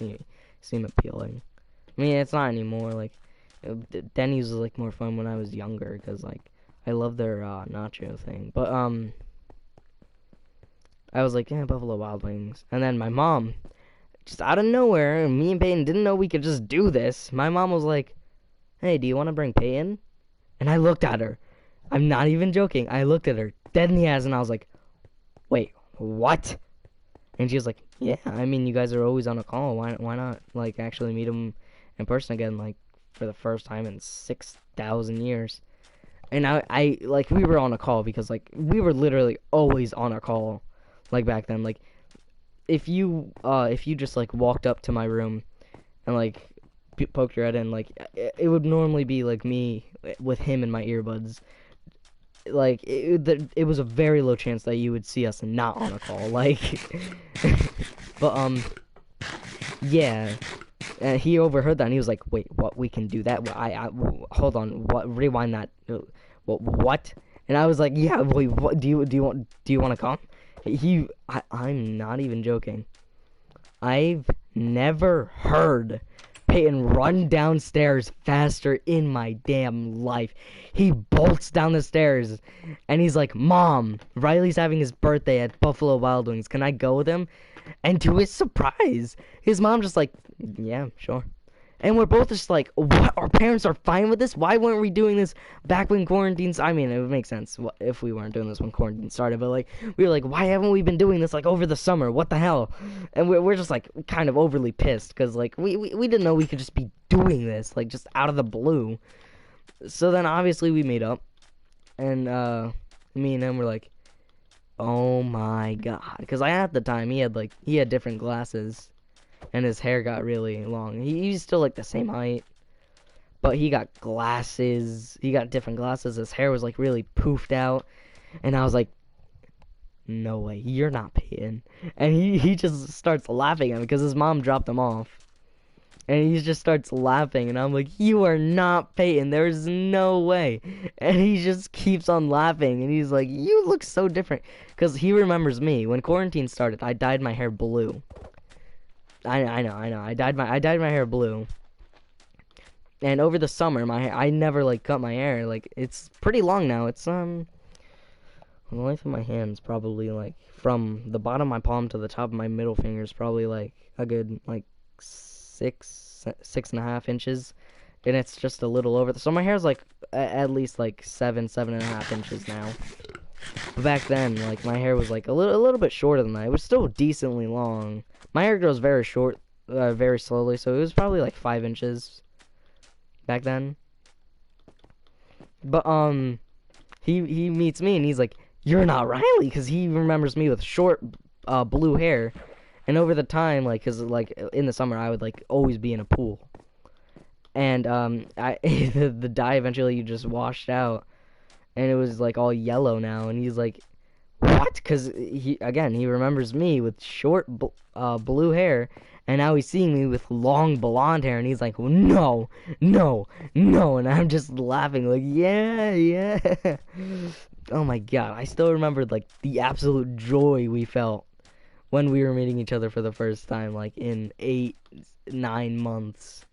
seem appealing. I mean, it's not anymore. Like, Denny's was like more fun when I was younger because like I love their nacho thing. But I was like, yeah, Buffalo Wild Wings. And then my mom, just out of nowhere, me and Peyton didn't know we could just do this. My mom was like, hey, do you want to bring Peyton? And I looked at her. I'm not even joking. I looked at her dead in the eyes and I was like, wait, what? And she was like, yeah, I mean, you guys are always on a call. Why not, like, actually meet him in person again, like, for the first time in 6,000 years? And I like, we were on a call because, like, we were literally always on a call. Like, back then, like, if you just, like, walked up to my room and, like, poked your head in, like, it would normally be, like, me with him in my earbuds. Like, it was a very low chance that you would see us not on a call, like, but, yeah, and he overheard that, and he was like, wait, what, we can do that? Hold on, what, rewind that, what? And I was like, yeah, wait, what, do you want to come? I'm not even joking. I've never heard Peyton run downstairs faster in my damn life. He bolts down the stairs, and he's like, Mom, Riley's having his birthday at Buffalo Wild Wings. Can I go with him? And to his surprise, his mom just like, yeah, sure. And we're both just like, what? Our parents are fine with this? Why weren't we doing this back when quarantines? I mean, it would make sense if we weren't doing this when quarantine started, but like, we were like, why haven't we been doing this like over the summer? What the hell? And we're just like kind of overly pissed because like we didn't know we could just be doing this like just out of the blue. So then obviously we made up, and me and him were like, oh my god, because at the time he had different glasses. And his hair got really long. He's still like the same height, but he got glasses. He got different glasses. His hair was like really poofed out, and I was like, "No way, you're not Peyton." And he just starts laughing at me because his mom dropped him off, and he just starts laughing, and I'm like, "You are not Peyton. There's no way." And he just keeps on laughing, and he's like, "You look so different," because he remembers me when quarantine started. I dyed my hair blue. I know. I dyed my hair blue. And over the summer, I never like cut my hair. Like, it's pretty long now. It's the length of my hands probably like from the bottom of my palm to the top of my middle finger is probably like a good like 6.5 inches, and it's just a little over. So my hair's like at least like 7.5 inches now. But back then, like, my hair was like a little bit shorter than that. It was still decently long. My hair grows very short, very slowly, so it was probably like 5 inches back then. But he meets me and he's like, "You're not Riley," because he remembers me with short blue hair. And over the time, like, cause like in the summer I would like always be in a pool, and the dye eventually just washed out, and it was like all yellow now. And he's like, what? Because he remembers me with short blue hair, and now he's seeing me with long blonde hair, and he's like, no, and I'm just laughing like, yeah. Oh my god, I still remember like the absolute joy we felt when we were meeting each other for the first time, like in 8-9 months.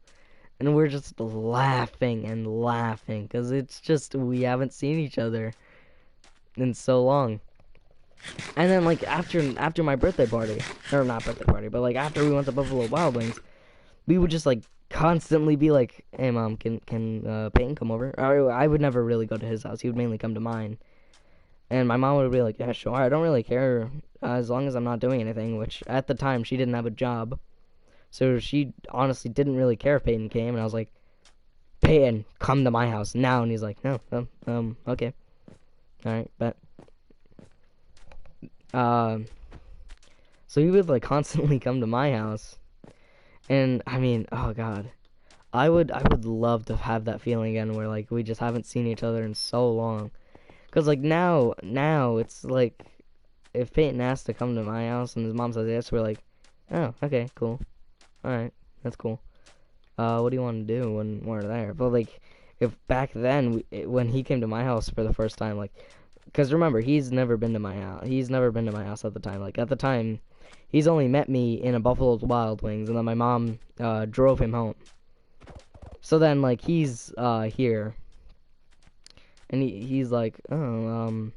And we're just laughing because it's just, we haven't seen each other in so long. And then like after my birthday party, or not birthday party, but like after we went to Buffalo Wild Wings, we would just like constantly be like, "Hey mom, can Peyton come over?" Or I would never really go to his house. He would mainly come to mine. And my mom would be like, "Yeah, sure. I don't really care as long as I'm not doing anything." Which at the time she didn't have a job, so she honestly didn't really care if Peyton came. And I was like, "Peyton, come to my house now." And he's like, "No, okay, all right, but." So he would like constantly come to my house, and I mean, oh god, I would love to have that feeling again, where like we just haven't seen each other in so long. Cause like now it's like if Peyton asks to come to my house and his mom says yes, we're like, oh, okay, cool, all right, that's cool. What do you want to do when we're there? But like, if back then when he came to my house for the first time, like, cause remember he's never been to my house. He's never been to my house at the time. Like at the time, he's only met me in a Buffalo Wild Wings, and then my mom drove him home. So then like he's here, and he's like, oh,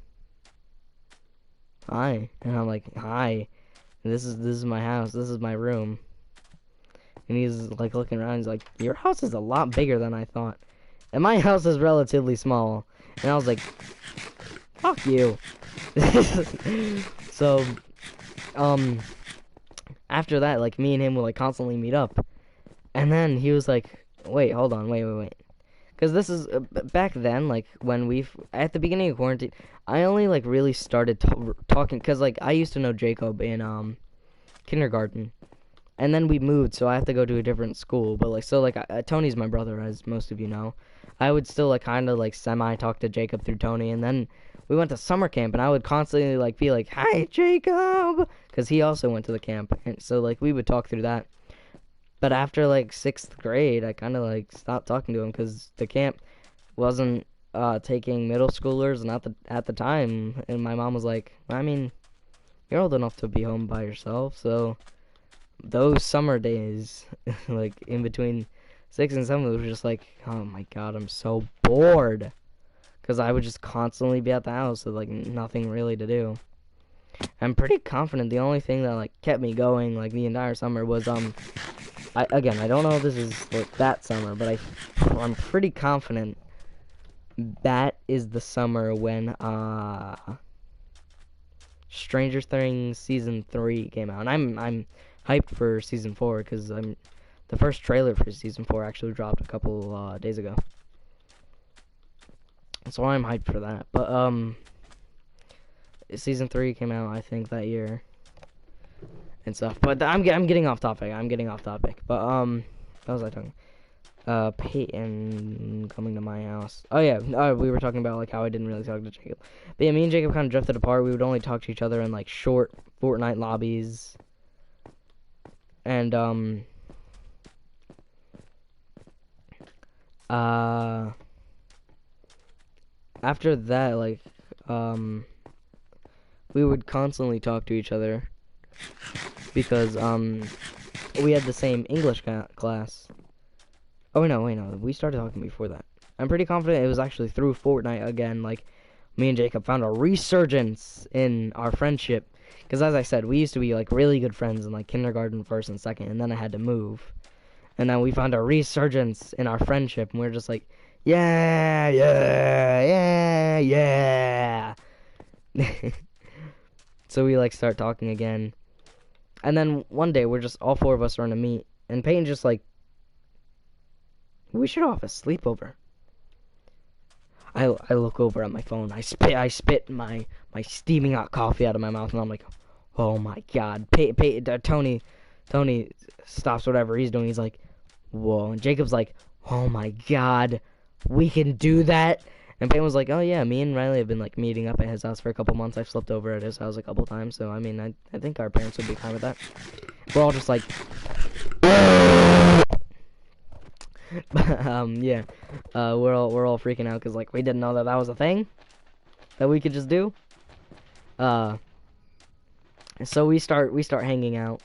hi, and I'm like, hi, this is my house, this is my room, and he's like looking around, he's like, your house is a lot bigger than I thought, and my house is relatively small, and I was like, fuck you. So, after that, like me and him will like constantly meet up, and then he was like, wait, hold on, wait. Because this is back then, like when at the beginning of quarantine, I only like really started talking because like I used to know Jacob in kindergarten, and then we moved, so I have to go to a different school. But like so, like Tony's my brother, as most of you know. I would still like kind of like semi talk to Jacob through Tony, and then we went to summer camp, and I would constantly like be like, "Hi, Jacob," because he also went to the camp, and so like we would talk through that. But after like 6th grade, I kind of like stopped talking to him because the camp wasn't taking middle schoolers, and at the time, and my mom was like, I mean, you're old enough to be home by yourself, so those summer days, like in between 6 and 7, it was just like, oh my god, I'm so bored, because I would just constantly be at the house with like nothing really to do. I'm pretty confident the only thing that like kept me going like the entire summer was I don't know if this is like that summer, but I'm pretty confident that is the summer when Stranger Things season 3 came out, and I'm hyped for season 4 because the first trailer for season 4 actually dropped a couple days ago, so I'm hyped for that. But season 3 came out I think that year and stuff. But I'm getting off topic. But what was I talking? Peyton coming to my house. Oh yeah, we were talking about like how I didn't really talk to Jacob. But yeah, me and Jacob kind of drifted apart. We would only talk to each other in like short Fortnite lobbies. And after that, like we would constantly talk to each other because we had the same English class. Oh no, wait, no, we started talking before that. I'm pretty confident it was actually through Fortnite again. Like me and Jacob found a resurgence in our friendship because, as I said, we used to be like really good friends in like kindergarten, first and second, and then I had to move, and then we found a resurgence in our friendship, and we were just like, yeah. So we like start talking again, and then one day we're just all four of us are in a meet, and Peyton just like, we should all have a sleepover. I look over at my phone. I spit my steaming hot coffee out of my mouth, and I'm like, oh my god. Tony stops whatever he's doing. He's like, whoa. And Jacob's like, oh my god, we can do that. And Peyton was like, oh yeah, me and Riley have been like meeting up at his house for a couple months. I've slept over at his house a couple times, so I mean, I think our parents would be fine with that. We're all just like, yeah, we're all freaking out because like we didn't know that was a thing that we could just do. So we start hanging out.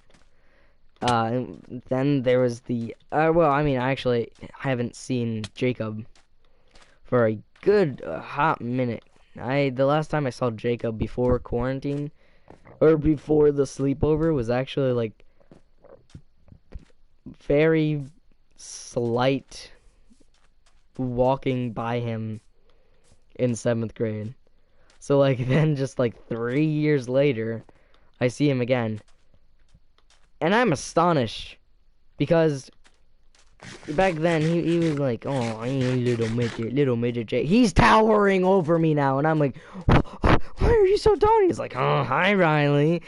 And then there was the well, I mean, I actually haven't seen Jacob for a good hot minute The last time I saw Jacob before quarantine, or before the sleepover, was actually like very slight walking by him in 7th grade. So like then just like 3 years later, I see him again. And I'm astonished because back then he was like, oh, little midget Jake. He's towering over me now, and I'm like, why are you so tall? And he's like, oh, hi Riley.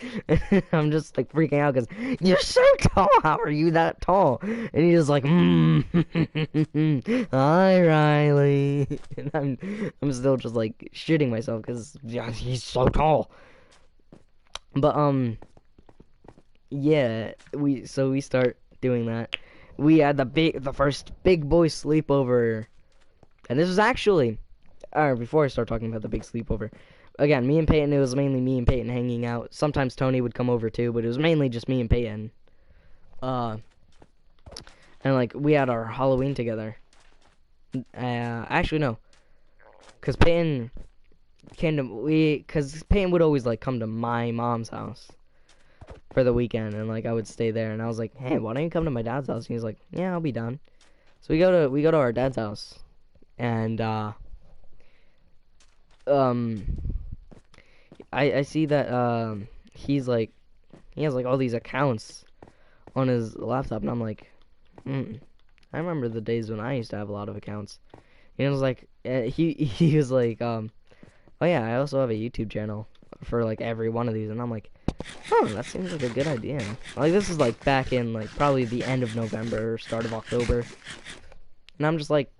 I'm just like freaking out because you're so tall. How are you that tall? And he's like, hi Riley. And I'm still just like shitting myself because yeah, he's so tall. But yeah, we start doing that. We had the first big boy sleepover, and this was actually, before I start talking about the big sleepover, again, me and Peyton, it was mainly me and Peyton hanging out. Sometimes Tony would come over too, but it was mainly just me and Peyton. And like, we had our Halloween together. Actually, no. Because Peyton would always like come to my mom's house for the weekend, and like I would stay there, and I was like, hey, why don't you come to my dad's house? And he was like, yeah, I'll be down. So we go to our dad's house, and I see that he has like all these accounts on his laptop, and I'm like, I remember the days when I used to have a lot of accounts. And it was like he was like, oh yeah, I also have a YouTube channel for like every one of these, and I'm like, oh, that seems like a good idea. Like, this is like back in like probably the end of November or start of October, and I'm just like,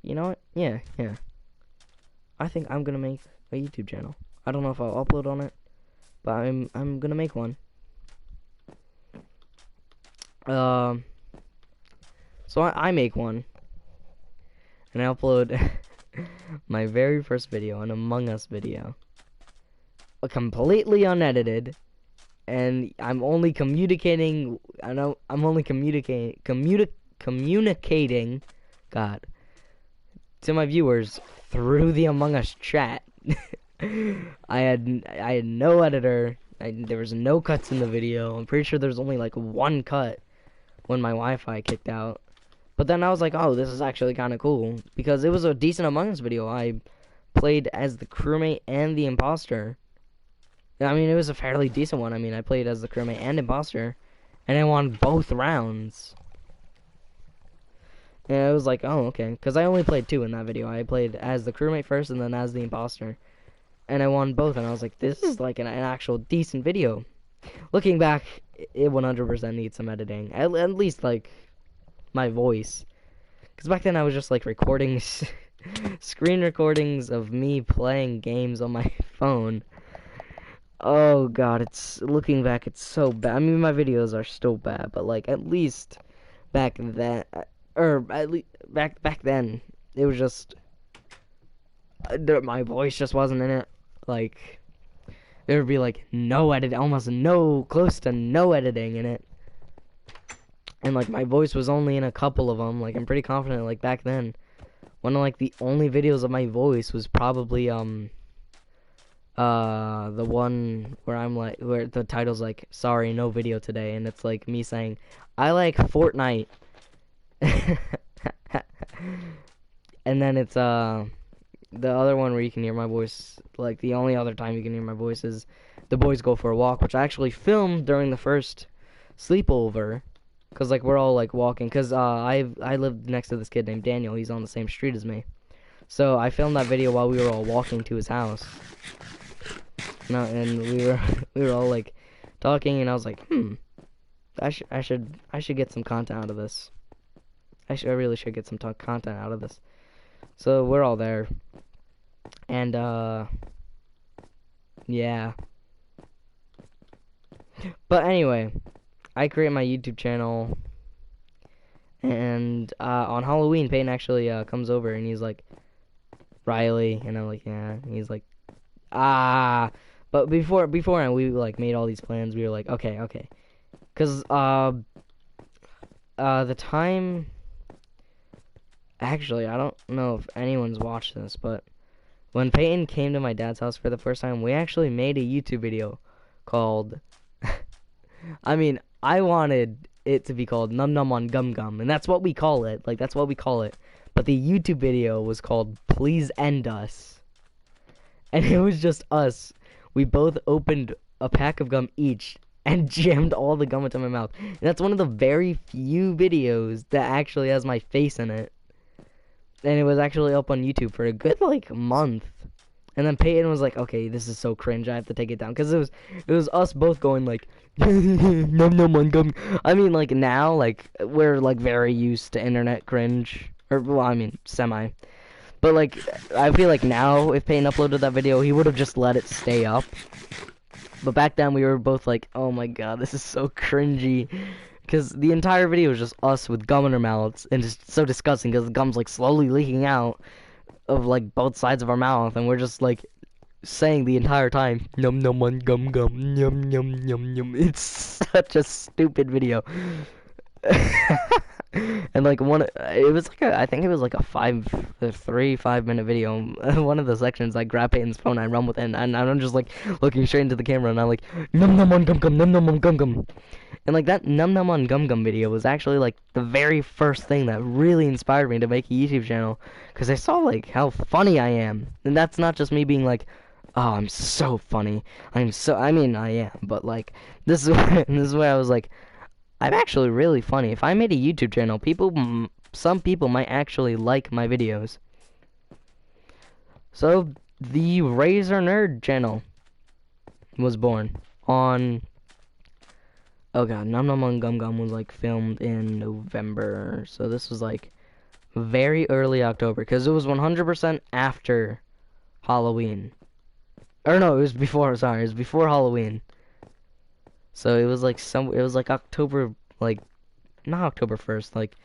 you know what? Yeah. I think I'm gonna make a YouTube channel. I don't know if I'll upload on it, but I'm gonna make one. So I make one, and I upload my very first video, an Among Us video, completely unedited. And I'm only communicating. I'm only communicating, God, to my viewers through the Among Us chat. I had no editor. There was no cuts in the video. I'm pretty sure there's only like one cut when my Wi-Fi kicked out. But then I was like, oh, this is actually kind of cool because it was a decent Among Us video. I played as the crewmate and the imposter. I mean, it was a fairly decent one. I mean, I played as the crewmate and imposter, and I won both rounds. And I was like, oh, okay. Because I only played 2 in that video. I played as the crewmate first and then as the imposter. And I won both, and I was like, this is like an actual decent video. Looking back, it 100% needs some editing. At least, like, my voice. Because back then I was just, like, recording screen recordings of me playing games on my phone. Oh god, looking back, it's so bad. I mean, my videos are still bad, but like at least back then, back then, it was just my voice just wasn't in it. Like there would be like no edit, almost close to no editing in it, and like my voice was only in a couple of them. Like I'm pretty confident, like back then, one of like the only videos of my voice was probably the one where I'm like, where the title's like, sorry, no video today, and it's like me saying, I like Fortnite. And then it's the other one where you can hear my voice, like the only other time you can hear my voice is The Boys Go for a Walk, which I actually filmed during the first sleepover, cause like we're all like walking, cause I lived next to this kid named Daniel. He's on the same street as me, so I filmed that video while we were all walking to his house. No, and we were all like talking, and I was like, I should get some content out of this. I really should get some content out of this. So we're all there, and yeah. But anyway, I create my YouTube channel, and on Halloween, Peyton actually comes over, and he's like, Riley, and I'm like, yeah. And he's like, but before we like made all these plans, we were like, okay, because the time, actually, I don't know if anyone's watched this, but When Peyton came to my dad's house for the first time, we actually made a YouTube video called, I mean, I wanted it to be called Num Num on Gum Gum, and that's what we call it. Like, that's what we call it. But the YouTube video was called Please End Us. And it was just us. We both opened a pack of gum each and jammed all the gum into my mouth. And that's one of the very few videos that actually has my face in it. And it was actually up on YouTube for a good, like, month. And then Peyton was like, okay, this is so cringe, I have to take it down. Because it was us both going, like, num num on gum. I mean, like, now, like, we're, like, very used to internet cringe. Or, well, I mean, semi. But, like, I feel like now, if Peyton uploaded that video, he would have just let it stay up. But back then, we were both like, oh my god, this is so cringy. Because the entire video was just us with gum in our mouths. And it's so disgusting because the gum's, like, slowly leaking out of, like, both sides of our mouth. And we're just, like, saying the entire time, num num on gum gum, yum yum yum yum. It's such a stupid video. And like it was like I think it was like a 5-minute video. One of the sections, I grab Peyton's phone, I run with it, and I'm just like looking straight into the camera, and I'm like, num num on gum gum, num num on gum gum. And like that num num on gum gum video was actually like the very first thing that really inspired me to make a YouTube channel, because I saw like how funny I am, and that's not just me being like, oh, I'm so funny. I mean, I am, but like this is where I was like, I'm actually really funny. If I made a YouTube channel, some people might actually like my videos. So, the Razor Nerd channel was born on, oh god, Num Num on Gum Gum was like filmed in November. So this was like very early October, because it was 100% after Halloween. Or no, it was before, sorry, it was before Halloween. So it was like October, like, not October 1st, like,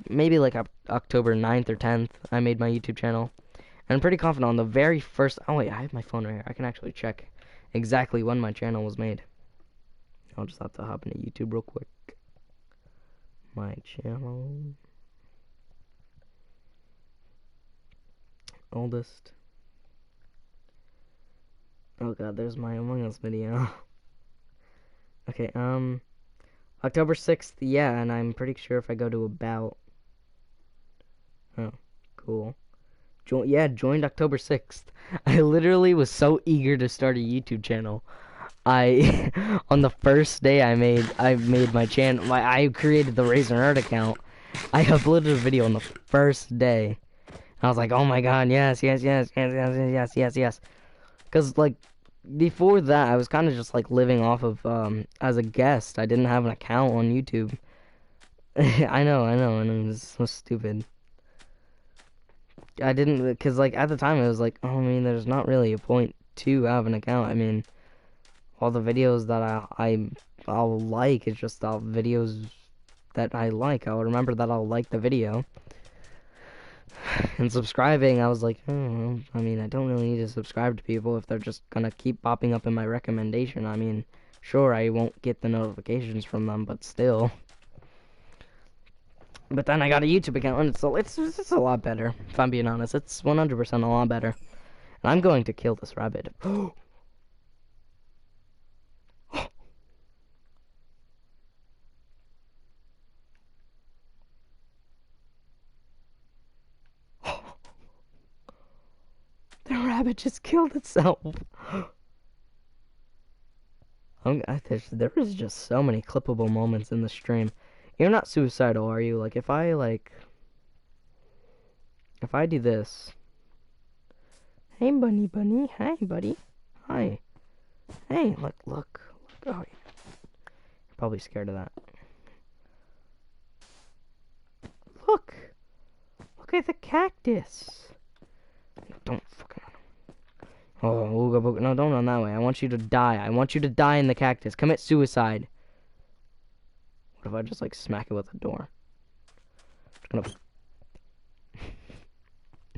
maybe like October 9th or 10th, I made my YouTube channel. And I'm pretty confident on the very first, oh wait, I have my phone right here. I can actually check exactly when my channel was made. I'll just have to hop into YouTube real quick. My channel. Oldest. Oh god, there's my Among Us video. Okay, October 6th, yeah, and I'm pretty sure if I go to about, oh, cool, joined October 6th, I literally was so eager to start a YouTube channel, on the first day I made my channel, I created the Razor Nerd account, I uploaded a video on the first day, and I was like, oh my god, yes, because, like, before that, I was kind of just, like, living off of, as a guest. I didn't have an account on YouTube. I know, and it was so stupid. I didn't, because, like, at the time, it was like, oh, I mean, there's not really a point to have an account. I mean, all the videos that I'll like, it's just all videos that I like. I'll remember that I'll like the video. And subscribing, I was like, oh, I mean, I don't really need to subscribe to people if they're just gonna keep popping up in my recommendation. I mean, sure, I won't get the notifications from them, but still. But then I got a YouTube account, and it's a lot better, if I'm being honest. It's 100% a lot better. And I'm going to kill this rabbit. The rabbit just killed itself. There is just so many clippable moments in the stream. You're not suicidal, are you? Like, if I do this. Hey, bunny. Hi, buddy. Hi. Hey, look. Oh, yeah. You're probably scared of that. Look at the cactus. Don't fucking. Oh, no, don't run that way. I want you to die. I want you to die in the cactus. Commit suicide. What if I just, like, smack it with a door? I'm just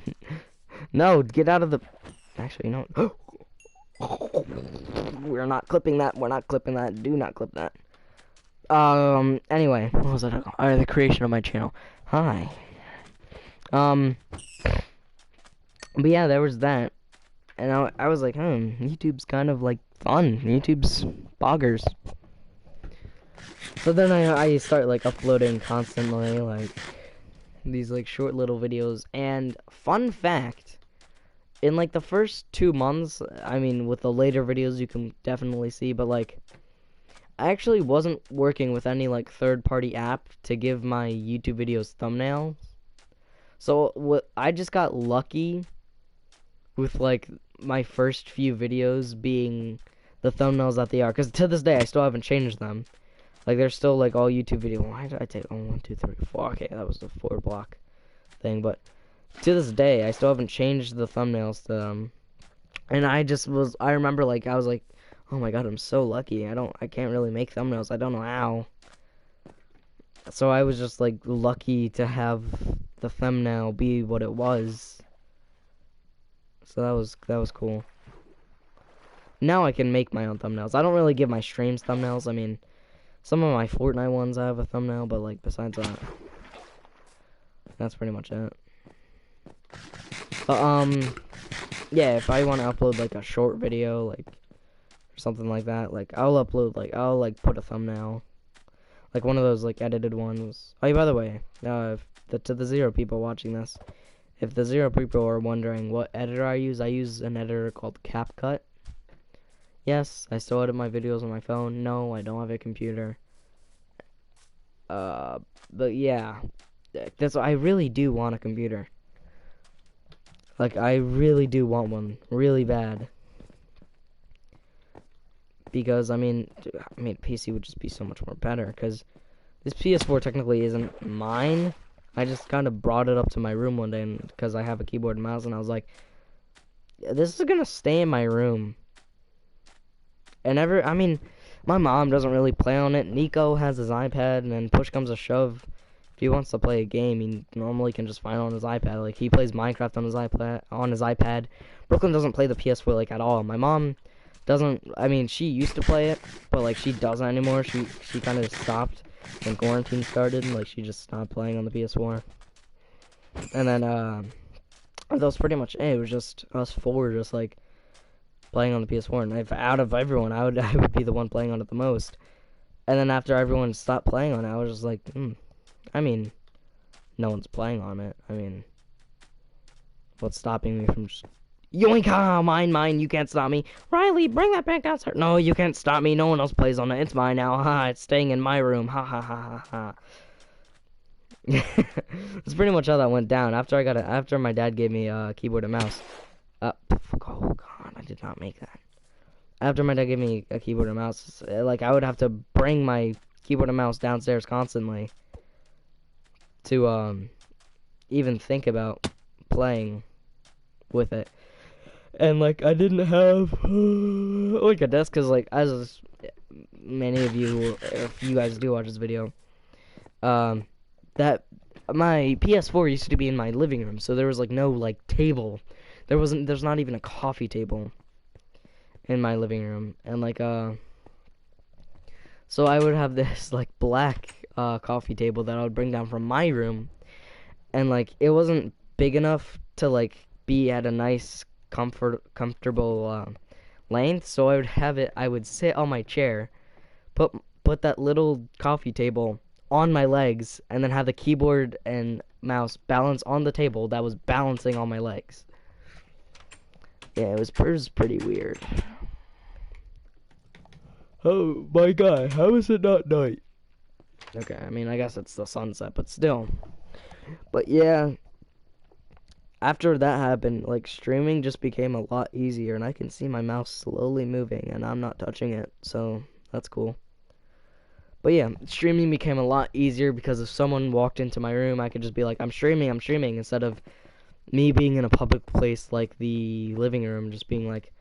gonna... No, get out of the... Actually, no. We're not clipping that. We're not clipping that. Do not clip that. Anyway. What was that? The creation of my channel. Hi. But yeah, there was that. And I was like, YouTube's kind of like fun. YouTube's boggers. So then I start like uploading constantly, like these like short little videos. And fun fact, in like the first 2 months, I mean with the later videos you can definitely see, but like I actually wasn't working with any like third-party app to give my YouTube videos thumbnails. So I just got lucky with like my first few videos being the thumbnails that they are, because to this day I still haven't changed them. Like they're still like all YouTube video. Why did I take 1, 2, 3, 4? Okay, that was the 4 block thing, but to this day I still haven't changed the thumbnails to them. And I remember like I was like, oh my god, I'm so lucky. I can't really make thumbnails. I don't know how. So I was just like lucky to have the thumbnail be what it was. So that was cool. Now I can make my own thumbnails. I don't really give my streams thumbnails. I mean, some of my Fortnite ones I have a thumbnail, but like besides that, that's pretty much it. But yeah, if I want to upload like a short video, like or something like that, like I'll put a thumbnail, like one of those like edited ones. Oh, yeah, by the way, to the 0 people watching this, if the 0 people are wondering what editor I use an editor called CapCut. Yes, I still edit my videos on my phone. No, I don't have a computer. But yeah, I really do want a computer. Like, I really do want one, really bad. Because, I mean, PC would just be so much more better, because this PS4 technically isn't mine. I just kind of brought it up to my room one day, because I have a keyboard and mouse, and I was like, this is gonna stay in my room. And my mom doesn't really play on it. Nico has his iPad, and then push comes to shove, if he wants to play a game, he normally can just find it on his iPad. Like, he plays Minecraft on his iPad. Brooklyn doesn't play the PS4 like at all. My mom doesn't. I mean, she used to play it, but like she doesn't anymore. She kind of stopped when quarantine started. Like, she just stopped playing on the PS4. And then that was pretty much it. It was just us 4, just like playing on the PS4, and out of everyone, I would be the one playing on it the most. And then after everyone stopped playing on it, I was just like, I mean, no one's playing on it. I mean, what's stopping me from just yoink? Ah, mine, you can't stop me. Riley, bring that back downstairs. No, you can't stop me. No one else plays on it. It's mine now. Ha, it's staying in my room. Ha ha ha ha ha. That's pretty much how that went down. After my dad gave me a keyboard and mouse. Oh god, I did not make that. After my dad gave me a keyboard and mouse, like I would have to bring my keyboard and mouse downstairs constantly to even think about playing with it. And like I didn't have like a desk, cause like as many of you, if you guys do watch this video, that my PS4 used to be in my living room, so there was like no like table. There's not even a coffee table in my living room, and like so I would have this like black coffee table that I would bring down from my room, and like it wasn't big enough to like be at a nice comfortable length, so I would sit on my chair, put that little coffee table on my legs, and then have the keyboard and mouse balance on the table that was balancing on my legs. Yeah, it was pretty weird. Oh my god, how is it not night? Okay, I mean, I guess it's the sunset, but still. But yeah, after that happened, like, streaming just became a lot easier, and I can see my mouse slowly moving, and I'm not touching it, so that's cool. But yeah, streaming became a lot easier because if someone walked into my room, I could just be like, I'm streaming, instead of me being in a public place like the living room, just being like,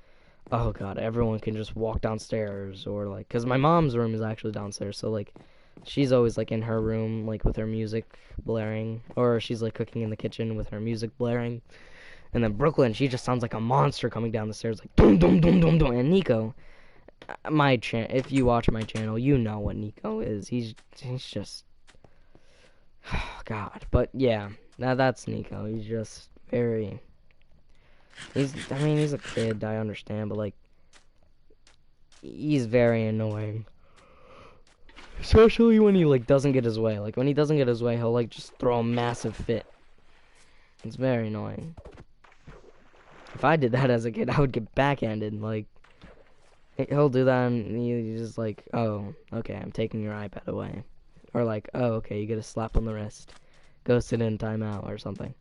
oh god, everyone can just walk downstairs, or like, because my mom's room is actually downstairs, so like, she's always like in her room, like with her music blaring, or she's like cooking in the kitchen with her music blaring. And then Brooklyn, she just sounds like a monster coming down the stairs, like dum dum dum dum dum. And Nico, if you watch my channel, you know what Nico is. He's just, god. But yeah, that's Nico. He's just very I mean, he's a kid, I understand, but, like, he's very annoying. Especially when he, like, doesn't get his way. Like, when he doesn't get his way, he'll, like, just throw a massive fit. It's very annoying. If I did that as a kid, I would get backhanded. Like, he'll do that and he's just like, oh, okay, I'm taking your iPad away. Or like, oh, okay, you get a slap on the wrist. Go sit in timeout or something.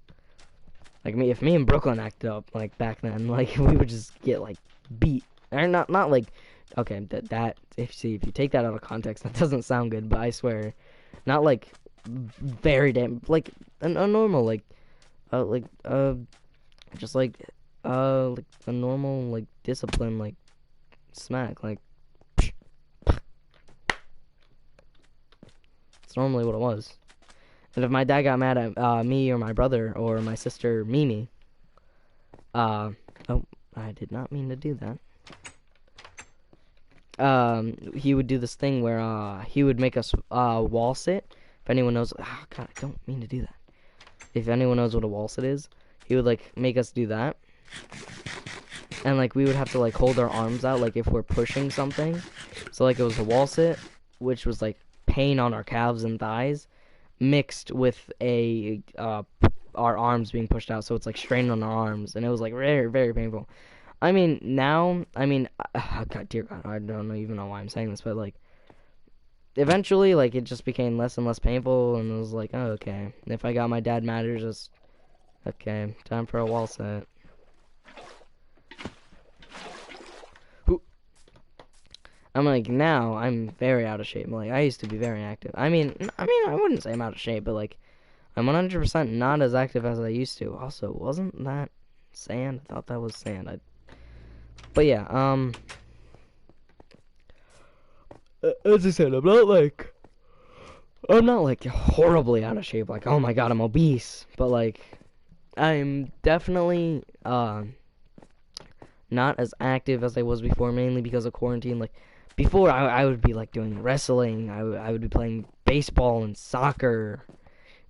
Like if me and Brooklyn acted up, like, back then, like, we would just get, like, beat. Or not like, okay, if you take that out of context, that doesn't sound good, but I swear, not, like, very damn, like, a normal, like, just, like a normal, like, discipline, like, smack, like, it's normally what it was. And if my dad got mad at me or my brother or my sister Mimi, oh, I did not mean to do that. He would do this thing where he would make us wall sit. If anyone knows, oh god, I don't mean to do that. If anyone knows what a wall sit is, he would, like, make us do that. And, like, we would have to, like, hold our arms out, like, if we're pushing something. So, like, it was a wall sit, which was, like, pain on our calves and thighs, mixed with our arms being pushed out, so it's, like, strain on our arms, and it was, like, very, very painful. I mean, now, God, dear God, I don't even know why I'm saying this, but, like, eventually, like, it just became less and less painful, and it was like, oh, okay. If I got my dad mad, it was just, okay, time for a wall set. I'm like, now I'm very out of shape. Like, I used to be very active. I mean, I wouldn't say I'm out of shape, but, like, I'm 100% not as active as I used to. Also, wasn't that sand? I thought that was sand. But yeah, as I said, I'm not like horribly out of shape. Like, oh my god, I'm obese. But, like, I'm definitely not as active as I was before, mainly because of quarantine. Like, before, I would be, like, doing wrestling. I would be playing baseball and soccer.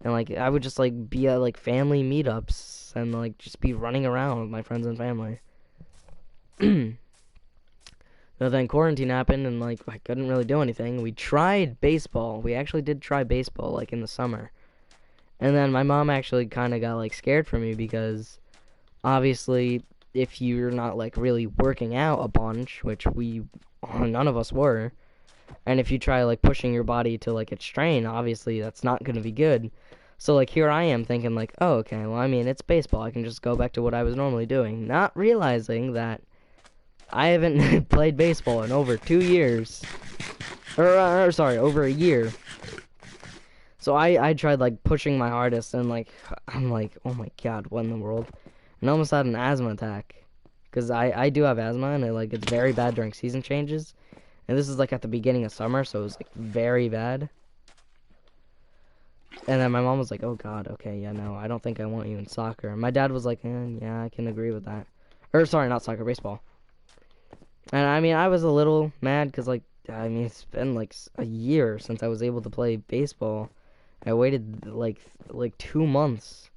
And, like, I would just, like, be at, like, family meetups. And, like, just be running around with my friends and family. But then quarantine happened, and, like, I couldn't really do anything. We tried baseball. We actually did try baseball, like, in the summer. And then my mom actually kind of got, like, scared for me because, obviously, if you're not, like, really working out a bunch, which none of us were, and if you try, like, pushing your body to, like, its strain, obviously that's not going to be good. So, like, here I am thinking, like, oh, okay, well, I mean, it's baseball. I can just go back to what I was normally doing, not realizing that I haven't played baseball in over 2 years. Or sorry, over a year. So I tried, like, pushing my hardest, and, like, I'm like, oh my god, what in the world? And I almost had an asthma attack. Because I do have asthma, and it's very bad during season changes. And this is, like, at the beginning of summer, so it was, like, very bad. And then my mom was like, oh god, okay, yeah, no, I don't think I want you in soccer. And my dad was like, yeah, I can agree with that. Or, sorry, not soccer, baseball. And, I mean, I was a little mad, because, like, I mean, it's been, like, a year since I was able to play baseball. I waited, like 2 months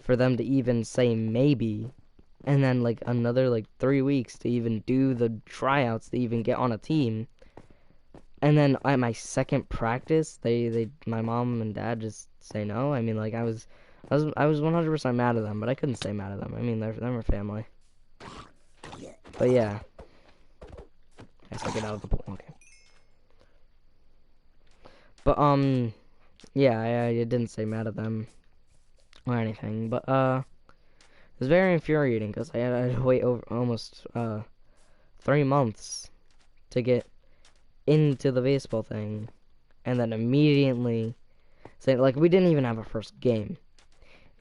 for them to even say maybe. And then, like, another, like, 3 weeks to even do the tryouts to even get on a team. And then at my second practice, my mom and dad just say no. I mean, like, I was 100% mad at them, but I couldn't stay mad at them. I mean, they're family. But yeah. I guess I'll get out of the pool. Okay. But, yeah, I didn't stay mad at them or anything. But, it was very infuriating because I had to wait over almost 3 months to get into the baseball thing, and then immediately say, like, we didn't even have a first game.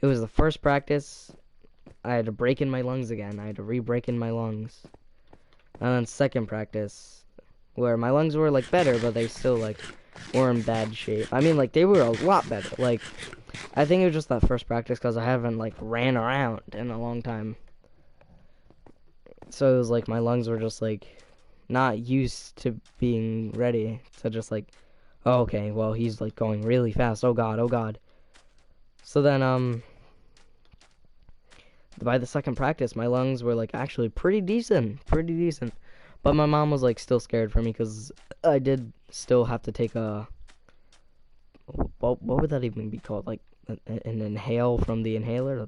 It was the first practice. I had to break in my lungs again. I had to re-break in my lungs. And then second practice, where my lungs were, like, better, but they still, like, were in bad shape. I mean, like, they were a lot better. Like, I think it was just that first practice because I haven't, like, ran around in a long time. So it was like my lungs were just, like, not used to being ready to just, like, oh, okay, well, he's, like, going really fast. Oh god, oh god. So then, by the second practice, my lungs were like actually pretty decent, But my mom was like still scared for me because I did still have to take a what would that even be called? Like an inhale from the inhaler,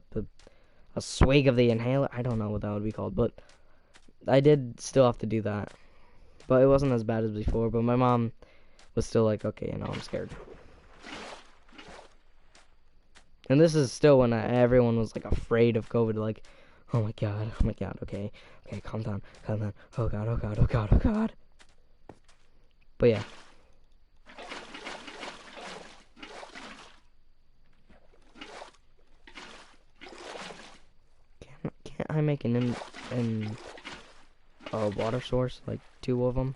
a swig of the inhaler. I don't know what that would be called, but I did still have to do that. But it wasn't as bad as before. But my mom was still like, okay, I'm scared. And this is still when everyone was like afraid of COVID, like, oh my god, okay, calm down, oh god. But yeah. Can't I make an water source, like 2 of them?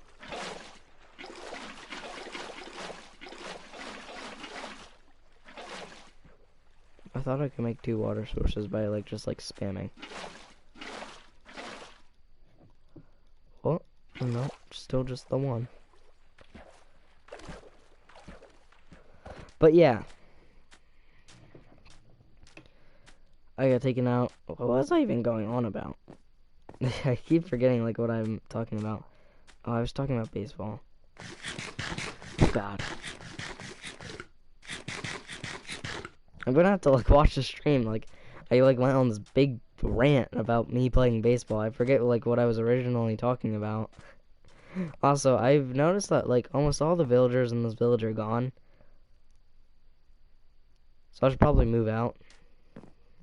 I thought I could make 2 water sources by like just like spamming. Oh, no, still just the one. But yeah. I got taken out. What was I even going on about? I keep forgetting like what I'm talking about. Oh, I was talking about baseball. Oh god. I'm gonna have to like watch the stream. Like I like went on this big rant about me playing baseball. I forget like what I was originally talking about. Also, I've noticed that like almost all the villagers in this village are gone. So I should probably move out.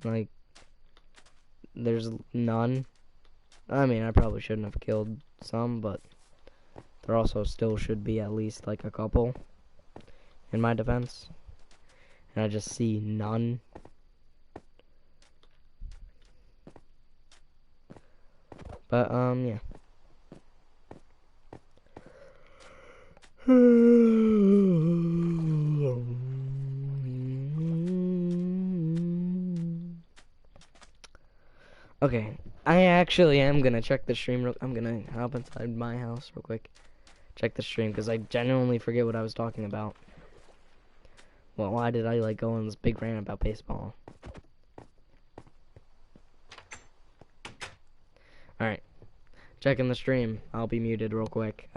Like there's none. I mean, I probably shouldn't have killed some, but there also still should be at least like a couple in my defense. And I just see none. But yeah. Okay, I actually am gonna check the stream. I'm gonna hop inside my house real quick. Check the stream because I genuinely forget what I was talking about. Well, why did I like go on this big rant about baseball? Alright. Checking the stream. I'll be muted real quick.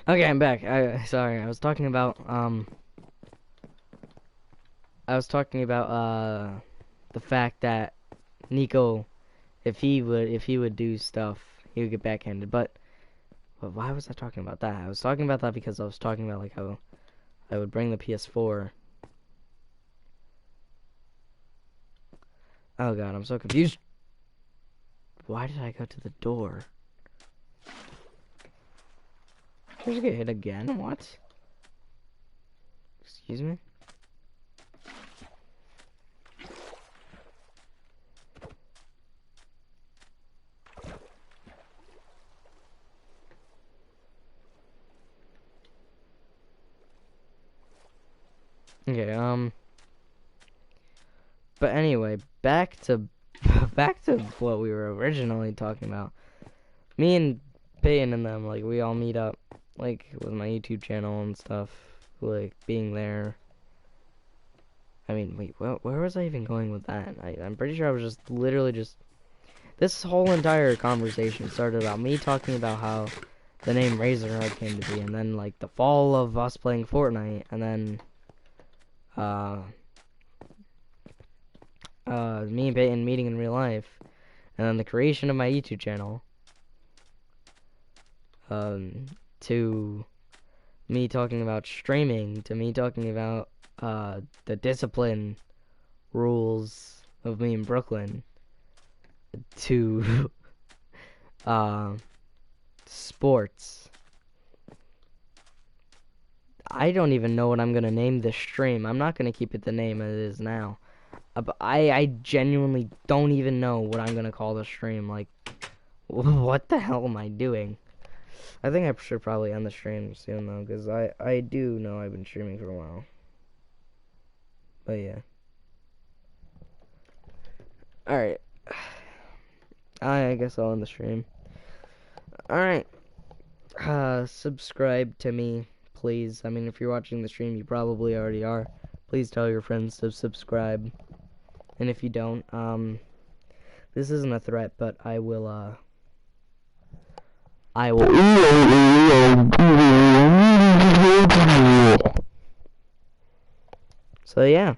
Okay, I'm back. Sorry, I was talking about the fact that Nico, if he would do stuff, he would get backhanded. But why was I talking about that? I was talking about that because I was talking about like how I would bring the PS4. Oh god, I'm so confused. Why did I go to the door? Did I just get hit again? What? Excuse me? Okay, but anyway, back to what we were originally talking about. Me and Peyton and them, like, we all meet up, like, with my YouTube channel and stuff, like, being there. I mean, wait, where was I even going with that? I'm pretty sure I was just literally just... This whole entire conversation started about me talking about how the name Razorhead came to be, and then, like, the fall of us playing Fortnite, and then, me and Peyton meeting in real life, and then the creation of my YouTube channel, to me talking about streaming, to me talking about the discipline rules of me in Brooklyn, to sports. I don't even know what I'm gonna name this stream. I'm not gonna keep it the name it is now. But I genuinely don't even know what I'm gonna call the stream. Like, what the hell am I doing? I think I should probably end the stream soon though, because I do know I've been streaming for a while. But yeah. Alright. I guess I'll end the stream. Alright. Subscribe to me, please. I mean, if you're watching the stream, you probably already are. Please tell your friends to subscribe. And if you don't, this isn't a threat, but I will. So yeah.